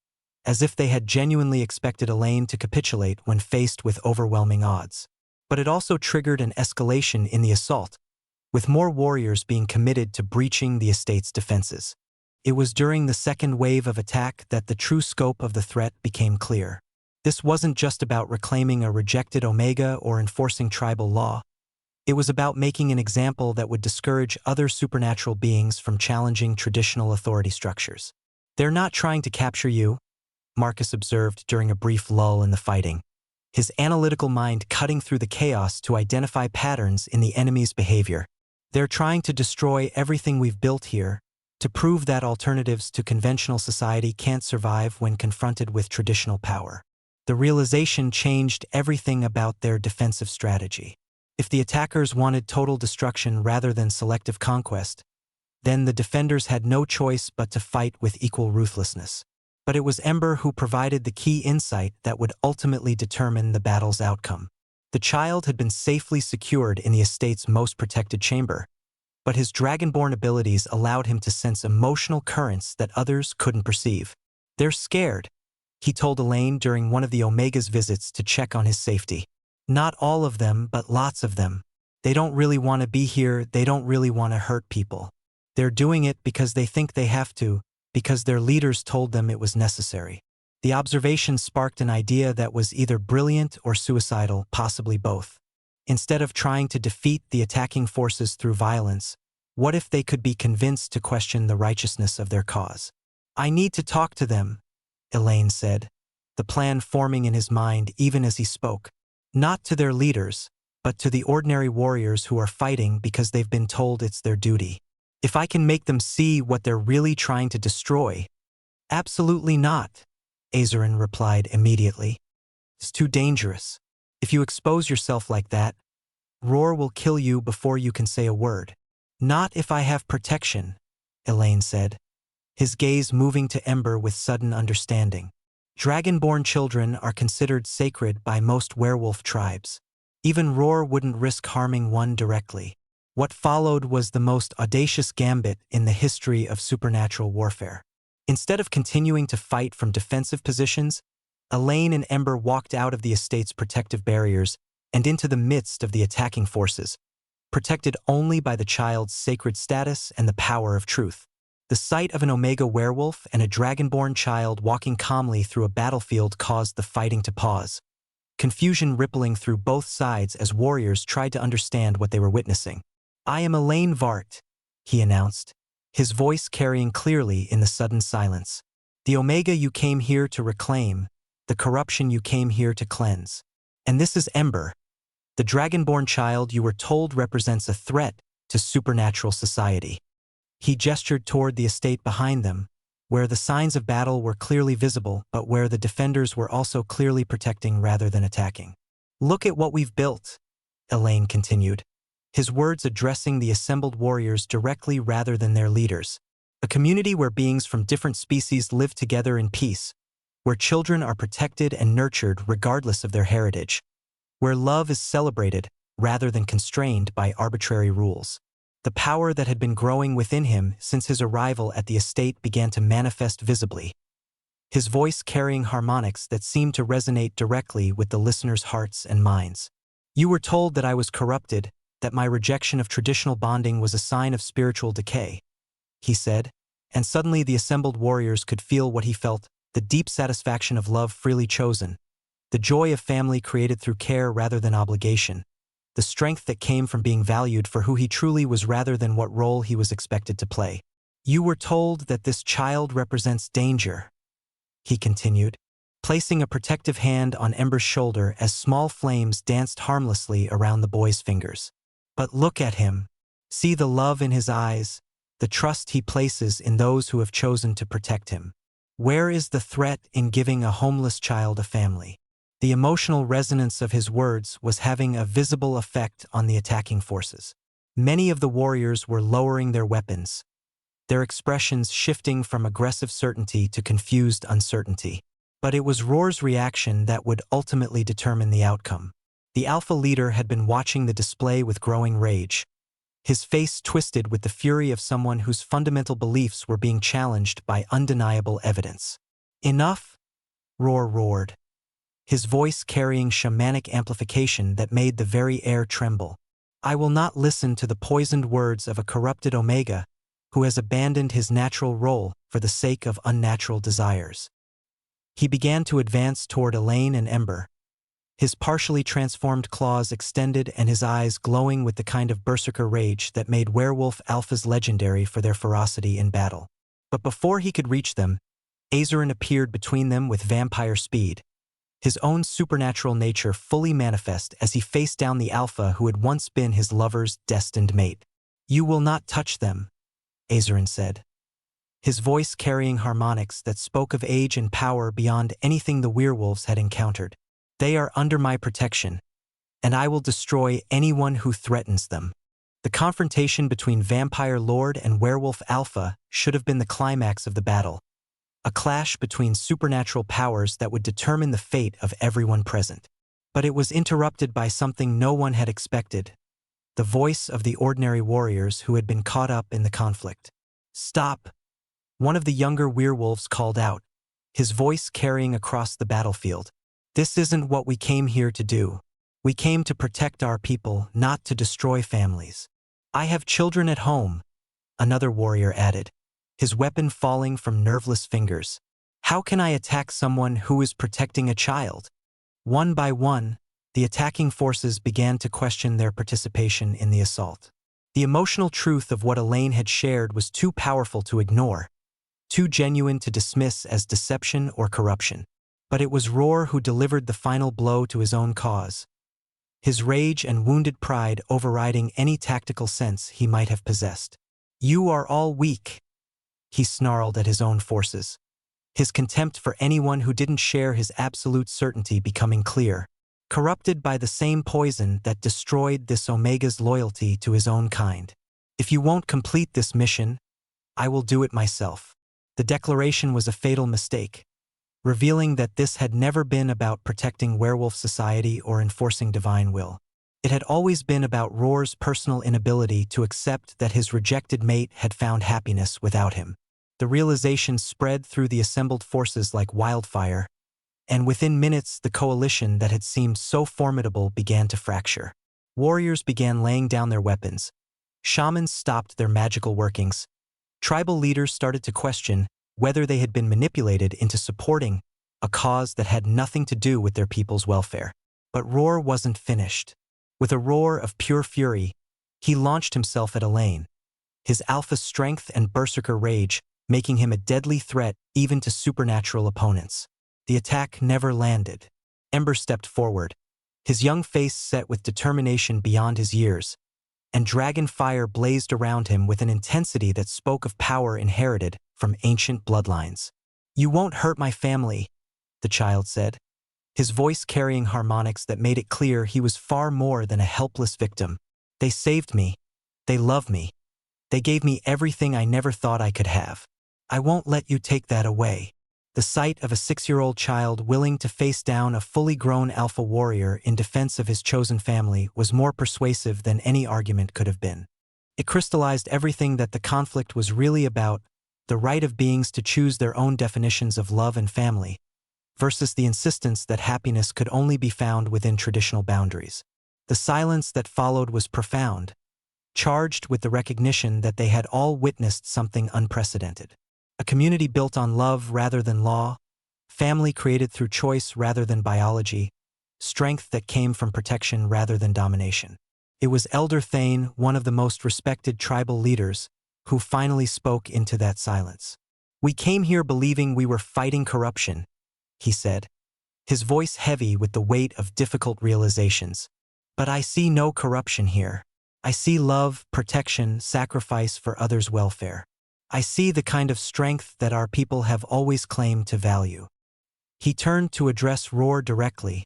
as if they had genuinely expected Elaine to capitulate when faced with overwhelming odds. But it also triggered an escalation in the assault, with more warriors being committed to breaching the estate's defenses. It was during the second wave of attack that the true scope of the threat became clear. This wasn't just about reclaiming a rejected Omega or enforcing tribal law. It was about making an example that would discourage other supernatural beings from challenging traditional authority structures. "They're not trying to capture you," Marcus observed during a brief lull in the fighting, his analytical mind cutting through the chaos to identify patterns in the enemy's behavior. "They're trying to destroy everything we've built here, to prove that alternatives to conventional society can't survive when confronted with traditional power." The realization changed everything about their defensive strategy. If the attackers wanted total destruction rather than selective conquest, then the defenders had no choice but to fight with equal ruthlessness. But it was Ember who provided the key insight that would ultimately determine the battle's outcome. The child had been safely secured in the estate's most protected chamber, but his dragonborn abilities allowed him to sense emotional currents that others couldn't perceive. "They're scared," he told Elaine during one of the Omega's visits to check on his safety. "Not all of them, but lots of them. They don't really want to be here, they don't really want to hurt people. They're doing it because they think they have to, because their leaders told them it was necessary." The observation sparked an idea that was either brilliant or suicidal, possibly both. Instead of trying to defeat the attacking forces through violence, what if they could be convinced to question the righteousness of their cause? "I need to talk to them," Elaine said, the plan forming in his mind even as he spoke. "Not to their leaders, but to the ordinary warriors who are fighting because they've been told it's their duty. If I can make them see what they're really trying to destroy." "Absolutely not," Azarin replied immediately. "It's too dangerous. If you expose yourself like that, Roar will kill you before you can say a word." "Not if I have protection," Elaine said, his gaze moving to Ember with sudden understanding. Dragonborn children are considered sacred by most werewolf tribes. Even Roar wouldn't risk harming one directly. What followed was the most audacious gambit in the history of supernatural warfare. Instead of continuing to fight from defensive positions, Elaine and Ember walked out of the estate's protective barriers and into the midst of the attacking forces, protected only by the child's sacred status and the power of truth. The sight of an Omega werewolf and a dragonborn child walking calmly through a battlefield caused the fighting to pause, confusion rippling through both sides as warriors tried to understand what they were witnessing. "I am Elaine Vart," he announced, his voice carrying clearly in the sudden silence. "The Omega you came here to reclaim, the corruption you came here to cleanse. And this is Ember, the dragonborn child you were told represents a threat to supernatural society." He gestured toward the estate behind them, where the signs of battle were clearly visible, but where the defenders were also clearly protecting rather than attacking. "Look at what we've built," Elaine continued, his words addressing the assembled warriors directly rather than their leaders. "A community where beings from different species live together in peace, where children are protected and nurtured regardless of their heritage, where love is celebrated rather than constrained by arbitrary rules." The power that had been growing within him since his arrival at the estate began to manifest visibly, his voice carrying harmonics that seemed to resonate directly with the listeners' hearts and minds. "You were told that I was corrupted, that my rejection of traditional bonding was a sign of spiritual decay," he said, and suddenly the assembled warriors could feel what he felt, the deep satisfaction of love freely chosen, the joy of family created through care rather than obligation, the strength that came from being valued for who he truly was rather than what role he was expected to play. "You were told that this child represents danger," he continued, placing a protective hand on Ember's shoulder as small flames danced harmlessly around the boy's fingers. "But look at him. See the love in his eyes, the trust he places in those who have chosen to protect him. Where is the threat in giving a homeless child a family?" The emotional resonance of his words was having a visible effect on the attacking forces. Many of the warriors were lowering their weapons, their expressions shifting from aggressive certainty to confused uncertainty. But it was Roar's reaction that would ultimately determine the outcome. The alpha leader had been watching the display with growing rage, his face twisted with the fury of someone whose fundamental beliefs were being challenged by undeniable evidence. "Enough!" Roar roared, his voice carrying shamanic amplification that made the very air tremble. "I will not listen to the poisoned words of a corrupted Omega who has abandoned his natural role for the sake of unnatural desires." He began to advance toward Elaine and Ember, His partially transformed claws extended and his eyes glowing with the kind of berserker rage that made werewolf alphas legendary for their ferocity in battle. But before he could reach them, Azarin appeared between them with vampire speed, his own supernatural nature fully manifest as he faced down the alpha who had once been his lover's destined mate. "You will not touch them," Azarin said, his voice carrying harmonics that spoke of age and power beyond anything the werewolves had encountered. "They are under my protection, and I will destroy anyone who threatens them." The confrontation between Vampire Lord and Werewolf Alpha should have been the climax of the battle, a clash between supernatural powers that would determine the fate of everyone present. But it was interrupted by something no one had expected, the voice of the ordinary warriors who had been caught up in the conflict. "Stop!" one of the younger werewolves called out, his voice carrying across the battlefield. "This isn't what we came here to do. We came to protect our people, not to destroy families." "I have children at home," another warrior added, his weapon falling from nerveless fingers. "How can I attack someone who is protecting a child?" One by one, the attacking forces began to question their participation in the assault. The emotional truth of what Elaine had shared was too powerful to ignore, too genuine to dismiss as deception or corruption. But it was Roar who delivered the final blow to his own cause, his rage and wounded pride overriding any tactical sense he might have possessed. "You are all weak," he snarled at his own forces, his contempt for anyone who didn't share his absolute certainty becoming clear, corrupted by the same poison that destroyed this Omega's loyalty to his own kind. "If you won't complete this mission, I will do it myself." The declaration was a fatal mistake, revealing that this had never been about protecting werewolf society or enforcing divine will. It had always been about Roar's personal inability to accept that his rejected mate had found happiness without him. The realization spread through the assembled forces like wildfire, and within minutes the coalition that had seemed so formidable began to fracture. Warriors began laying down their weapons. Shamans stopped their magical workings. Tribal leaders started to question whether they had been manipulated into supporting a cause that had nothing to do with their people's welfare. But Roar wasn't finished. With a roar of pure fury, he launched himself at Elaine, his alpha strength and berserker rage making him a deadly threat even to supernatural opponents. The attack never landed. Ember stepped forward, his young face set with determination beyond his years, and dragon fire blazed around him with an intensity that spoke of power inherited from ancient bloodlines. "You won't hurt my family," the child said, his voice carrying harmonics that made it clear he was far more than a helpless victim. "They saved me. They love me. They gave me everything I never thought I could have. I won't let you take that away." The sight of a 6-year-old child willing to face down a fully grown alpha warrior in defense of his chosen family was more persuasive than any argument could have been. It crystallized everything that the conflict was really about: the right of beings to choose their own definitions of love and family, versus the insistence that happiness could only be found within traditional boundaries. The silence that followed was profound, charged with the recognition that they had all witnessed something unprecedented. A community built on love rather than law, family created through choice rather than biology, strength that came from protection rather than domination. It was Elder Thane, one of the most respected tribal leaders, who finally spoke into that silence. "We came here believing we were fighting corruption," he said, his voice heavy with the weight of difficult realizations. "But I see no corruption here. I see love, protection, sacrifice for others' welfare. I see the kind of strength that our people have always claimed to value." He turned to address Roar directly,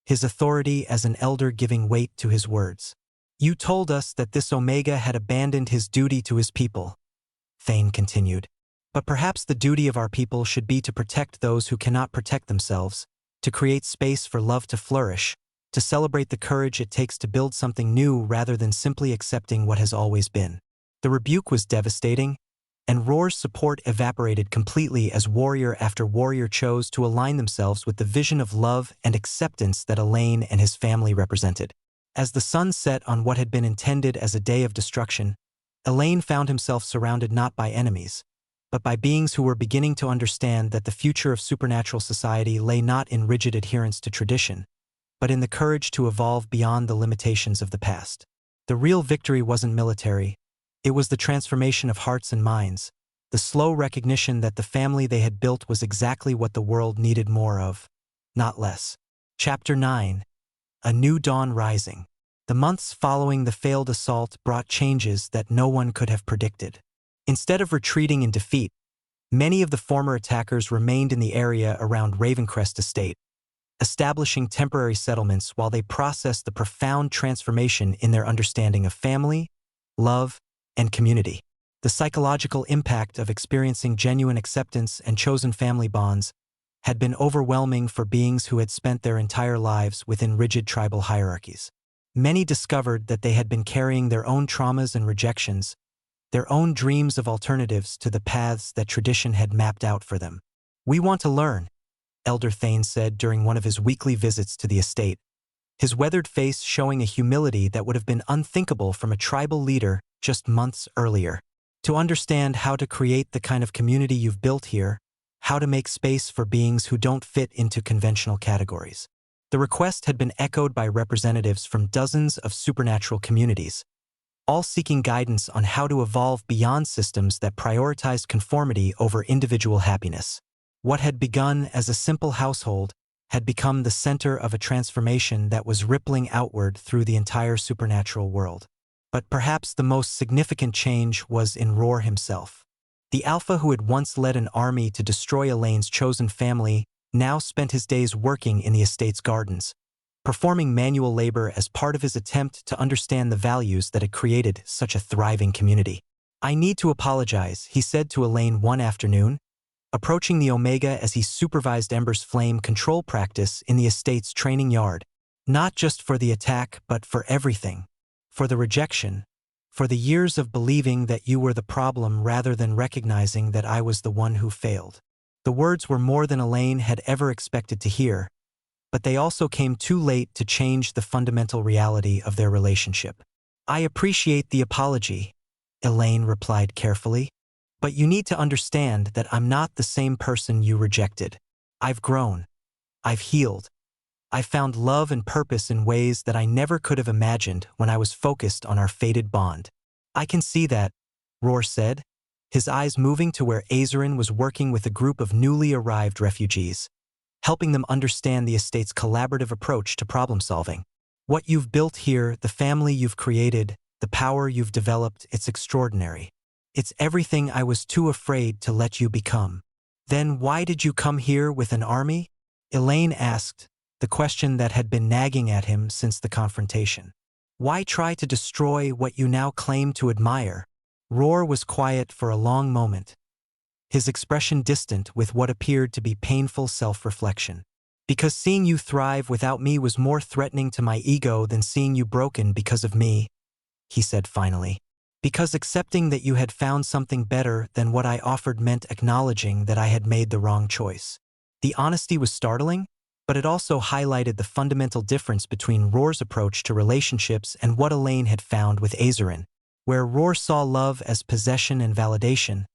his authority as an elder giving weight to his words. "You told us that this Omega had abandoned his duty to his people," Thane continued. "But perhaps the duty of our people should be to protect those who cannot protect themselves, to create space for love to flourish, to celebrate the courage it takes to build something new rather than simply accepting what has always been." The rebuke was devastating, and Roar's support evaporated completely as warrior after warrior chose to align themselves with the vision of love and acceptance that Elaine and his family represented. As the sun set on what had been intended as a day of destruction, Elaine found himself surrounded not by enemies, but by beings who were beginning to understand that the future of supernatural society lay not in rigid adherence to tradition, but in the courage to evolve beyond the limitations of the past. The real victory wasn't military. It was the transformation of hearts and minds, the slow recognition that the family they had built was exactly what the world needed more of, not less. Chapter 9. A New Dawn Rising. The months following the failed assault brought changes that no one could have predicted. Instead of retreating in defeat, many of the former attackers remained in the area around Ravencrest Estate, establishing temporary settlements while they processed the profound transformation in their understanding of family, love, and community. The psychological impact of experiencing genuine acceptance and chosen family bonds had been overwhelming for beings who had spent their entire lives within rigid tribal hierarchies. Many discovered that they had been carrying their own traumas and rejections, their own dreams of alternatives to the paths that tradition had mapped out for them. "We want to learn," Elder Thane said during one of his weekly visits to the estate, his weathered face showing a humility that would have been unthinkable from a tribal leader just months earlier. "To understand how to create the kind of community you've built here, how to make space for beings who don't fit into conventional categories." The request had been echoed by representatives from dozens of supernatural communities, all seeking guidance on how to evolve beyond systems that prioritized conformity over individual happiness. What had begun as a simple household had become the center of a transformation that was rippling outward through the entire supernatural world. But perhaps the most significant change was in Roar himself. The Alpha who had once led an army to destroy Elaine's chosen family now spent his days working in the estate's gardens, performing manual labor as part of his attempt to understand the values that had created such a thriving community. "I need to apologize," he said to Elaine one afternoon, approaching the Omega as he supervised Ember's flame control practice in the estate's training yard. "Not just for the attack, but for everything. For the rejection, for the years of believing that you were the problem rather than recognizing that I was the one who failed." The words were more than Elaine had ever expected to hear, but they also came too late to change the fundamental reality of their relationship. "I appreciate the apology," Elaine replied carefully, "but you need to understand that I'm not the same person you rejected. I've grown. I've healed. I found love and purpose in ways that I never could have imagined when I was focused on our fated bond." "I can see that," Roar said, his eyes moving to where Azarin was working with a group of newly arrived refugees, helping them understand the estate's collaborative approach to problem-solving. "What you've built here, the family you've created, the power you've developed, it's extraordinary. It's everything I was too afraid to let you become." "Then why did you come here with an army?" Elaine asked, the question that had been nagging at him since the confrontation. "Why try to destroy what you now claim to admire?" Roar was quiet for a long moment, his expression distant with what appeared to be painful self-reflection. "Because seeing you thrive without me was more threatening to my ego than seeing you broken because of me," he said finally. "Because accepting that you had found something better than what I offered meant acknowledging that I had made the wrong choice." The honesty was startling, but it also highlighted the fundamental difference between Roar's approach to relationships and what Elaine had found with Azarin. Where Roar saw love as possession and validation,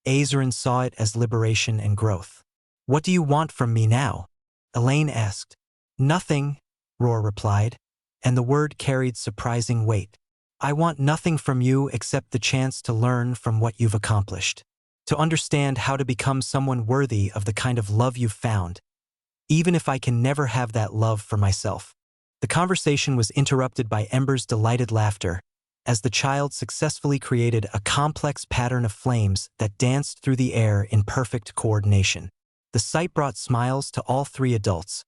Azarin saw it as liberation and growth. "What do you want from me now?" Elaine asked. "Nothing," Roar replied, and the word carried surprising weight. "I want nothing from you except the chance to learn from what you've accomplished, to understand how to become someone worthy of the kind of love you've found, even if I can never have that love for myself." The conversation was interrupted by Ember's delighted laughter, as the child successfully created a complex pattern of flames that danced through the air in perfect coordination. The sight brought smiles to all three adults,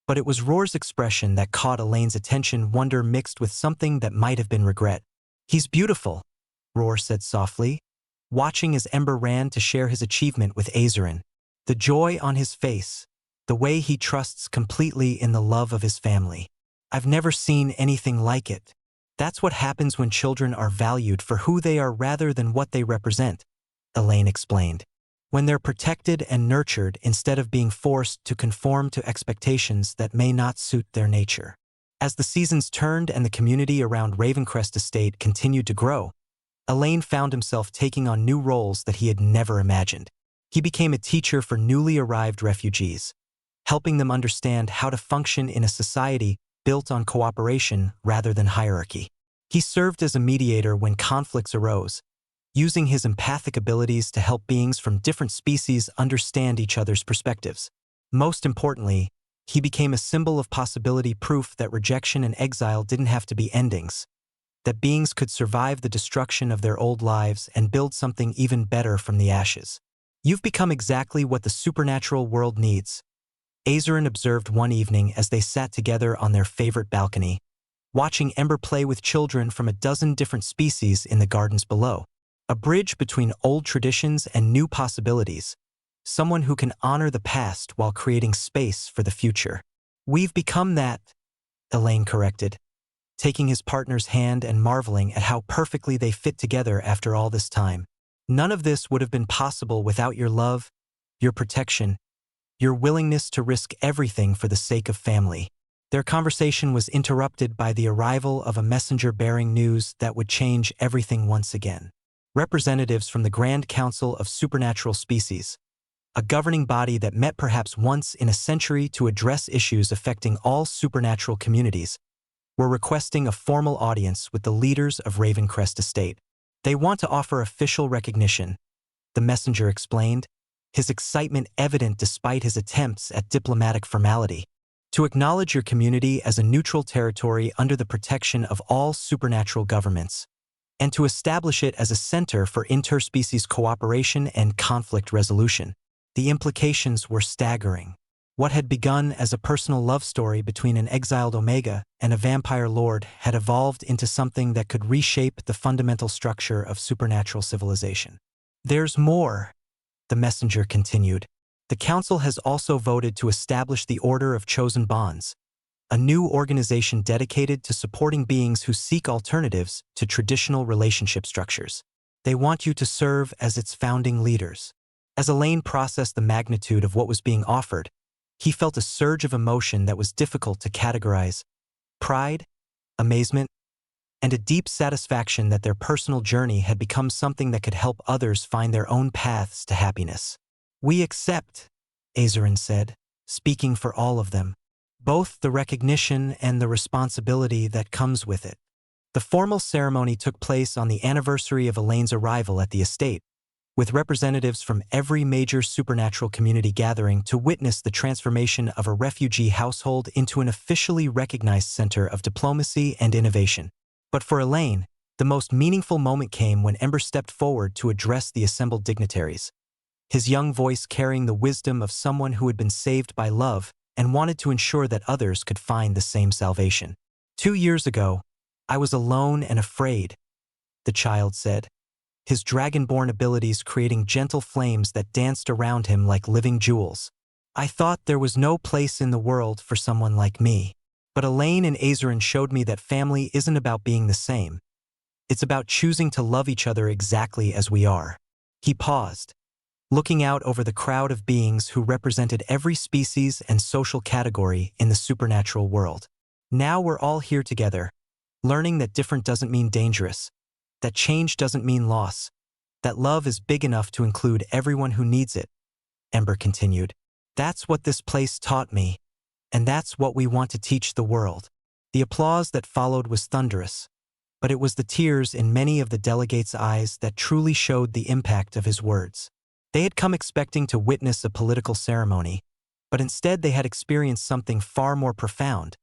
but it was Roar's expression that caught Elaine's attention, wonder mixed with something that might have been regret. "He's beautiful," Roar said softly, watching as Ember ran to share his achievement with Azarin. The joy on his face, the way he trusts completely in the love of his family. "I've never seen anything like it. That's what happens when children are valued for who they are rather than what they represent," Elaine explained. "When they're protected and nurtured instead of being forced to conform to expectations that may not suit their nature." As the seasons turned and the community around Ravencrest Estate continued to grow, Elaine found himself taking on new roles that he had never imagined. He became a teacher for newly arrived refugees, helping them understand how to function in a society built on cooperation rather than hierarchy. He served as a mediator when conflicts arose, using his empathic abilities to help beings from different species understand each other's perspectives. Most importantly, he became a symbol of possibility, proof that rejection and exile didn't have to be endings, that beings could survive the destruction of their old lives and build something even better from the ashes. You've become exactly what the supernatural world needs, Azerin observed one evening as they sat together on their favorite balcony, watching Ember play with children from a dozen different species in the gardens below. A bridge between old traditions and new possibilities, someone who can honor the past while creating space for the future. We've become that, Elaine corrected, taking his partner's hand and marveling at how perfectly they fit together after all this time. None of this would have been possible without your love, your protection, your willingness to risk everything for the sake of family. Their conversation was interrupted by the arrival of a messenger bearing news that would change everything once again. Representatives from the Grand Council of Supernatural Species, a governing body that met perhaps once in a century to address issues affecting all supernatural communities, were requesting a formal audience with the leaders of Ravencrest Estate. They want to offer official recognition, the messenger explained, his excitement evident despite his attempts at diplomatic formality. To acknowledge your community as a neutral territory under the protection of all supernatural governments, and to establish it as a center for interspecies cooperation and conflict resolution. The implications were staggering. What had begun as a personal love story between an exiled Omega and a vampire lord had evolved into something that could reshape the fundamental structure of supernatural civilization. There's more, the messenger continued. The council has also voted to establish the Order of Chosen Bonds, a new organization dedicated to supporting beings who seek alternatives to traditional relationship structures. They want you to serve as its founding leaders. As Elaine processed the magnitude of what was being offered, he felt a surge of emotion that was difficult to categorize: pride, amazement, and a deep satisfaction that their personal journey had become something that could help others find their own paths to happiness. We accept, Azerin said, speaking for all of them, both the recognition and the responsibility that comes with it. The formal ceremony took place on the anniversary of Elaine's arrival at the estate, with representatives from every major supernatural community gathering to witness the transformation of a refugee household into an officially recognized center of diplomacy and innovation. But for Elaine, the most meaningful moment came when Ember stepped forward to address the assembled dignitaries, his young voice carrying the wisdom of someone who had been saved by love and wanted to ensure that others could find the same salvation. 2 years ago, I was alone and afraid, the child said, his dragonborn abilities creating gentle flames that danced around him like living jewels. I thought there was no place in the world for someone like me. But Elaine and Azerin showed me that family isn't about being the same. It's about choosing to love each other exactly as we are. He paused, looking out over the crowd of beings who represented every species and social category in the supernatural world. Now we're all here together, learning that different doesn't mean dangerous, that change doesn't mean loss, that love is big enough to include everyone who needs it, Ember continued. That's what this place taught me, and that's what we want to teach the world. The applause that followed was thunderous, but it was the tears in many of the delegates' eyes that truly showed the impact of his words. They had come expecting to witness a political ceremony, but instead they had experienced something far more profound,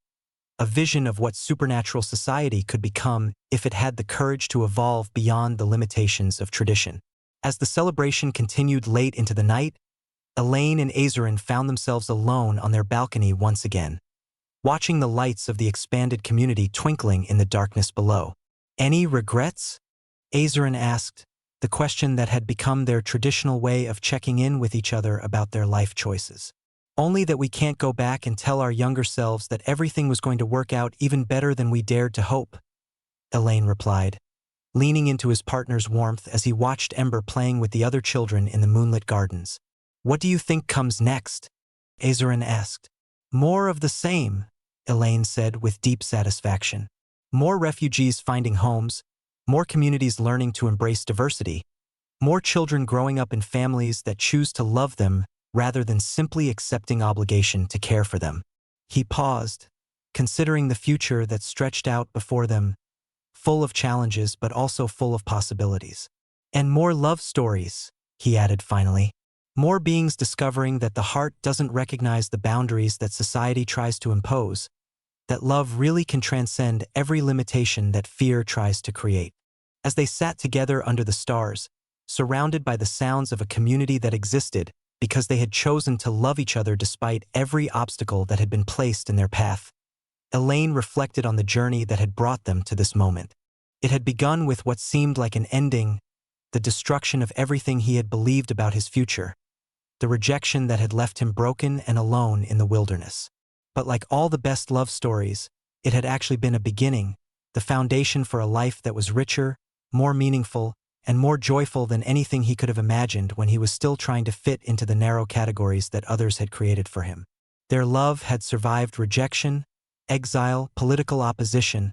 a vision of what supernatural society could become if it had the courage to evolve beyond the limitations of tradition. As the celebration continued late into the night, Elaine and Azerin found themselves alone on their balcony once again, watching the lights of the expanded community twinkling in the darkness below. Any regrets? Azerin asked, the question that had become their traditional way of checking in with each other about their life choices. Only that we can't go back and tell our younger selves that everything was going to work out even better than we dared to hope, Elaine replied, leaning into his partner's warmth as he watched Ember playing with the other children in the moonlit gardens. What do you think comes next? Azerin asked. More of the same, Elaine said with deep satisfaction. More refugees finding homes, more communities learning to embrace diversity, more children growing up in families that choose to love them rather than simply accepting obligation to care for them. He paused, considering the future that stretched out before them, full of challenges but also full of possibilities. And more love stories, he added finally. More beings discovering that the heart doesn't recognize the boundaries that society tries to impose, that love really can transcend every limitation that fear tries to create. As they sat together under the stars, surrounded by the sounds of a community that existed because they had chosen to love each other despite every obstacle that had been placed in their path, Elaine reflected on the journey that had brought them to this moment. It had begun with what seemed like an ending, the destruction of everything he had believed about his future, the rejection that had left him broken and alone in the wilderness. But like all the best love stories, it had actually been a beginning, the foundation for a life that was richer, more meaningful, and more joyful than anything he could have imagined when he was still trying to fit into the narrow categories that others had created for him. Their love had survived rejection, exile, political opposition,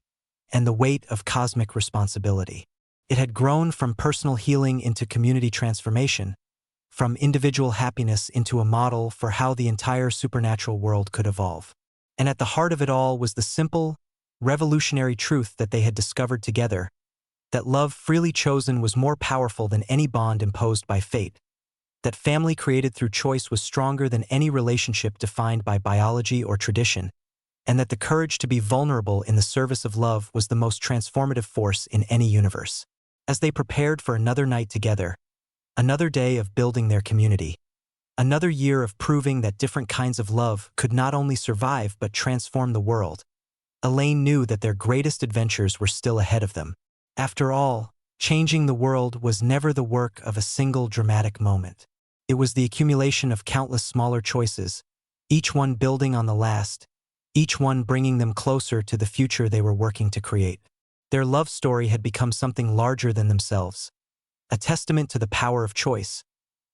and the weight of cosmic responsibility. It had grown from personal healing into community transformation, from individual happiness into a model for how the entire supernatural world could evolve. And at the heart of it all was the simple, revolutionary truth that they had discovered together, that love freely chosen was more powerful than any bond imposed by fate, that family created through choice was stronger than any relationship defined by biology or tradition, and that the courage to be vulnerable in the service of love was the most transformative force in any universe. As they prepared for another night together, another day of building their community, another year of proving that different kinds of love could not only survive but transform the world, Elaine knew that their greatest adventures were still ahead of them. After all, changing the world was never the work of a single dramatic moment. It was the accumulation of countless smaller choices, each one building on the last, each one bringing them closer to the future they were working to create. Their love story had become something larger than themselves, a testament to the power of choice,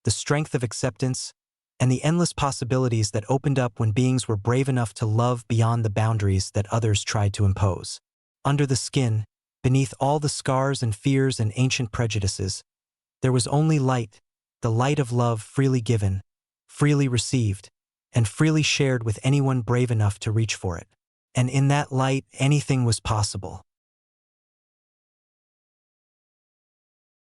the strength of acceptance, and the endless possibilities that opened up when beings were brave enough to love beyond the boundaries that others tried to impose. Under the skin, beneath all the scars and fears and ancient prejudices, there was only light, the light of love freely given, freely received, and freely shared with anyone brave enough to reach for it. And in that light, anything was possible.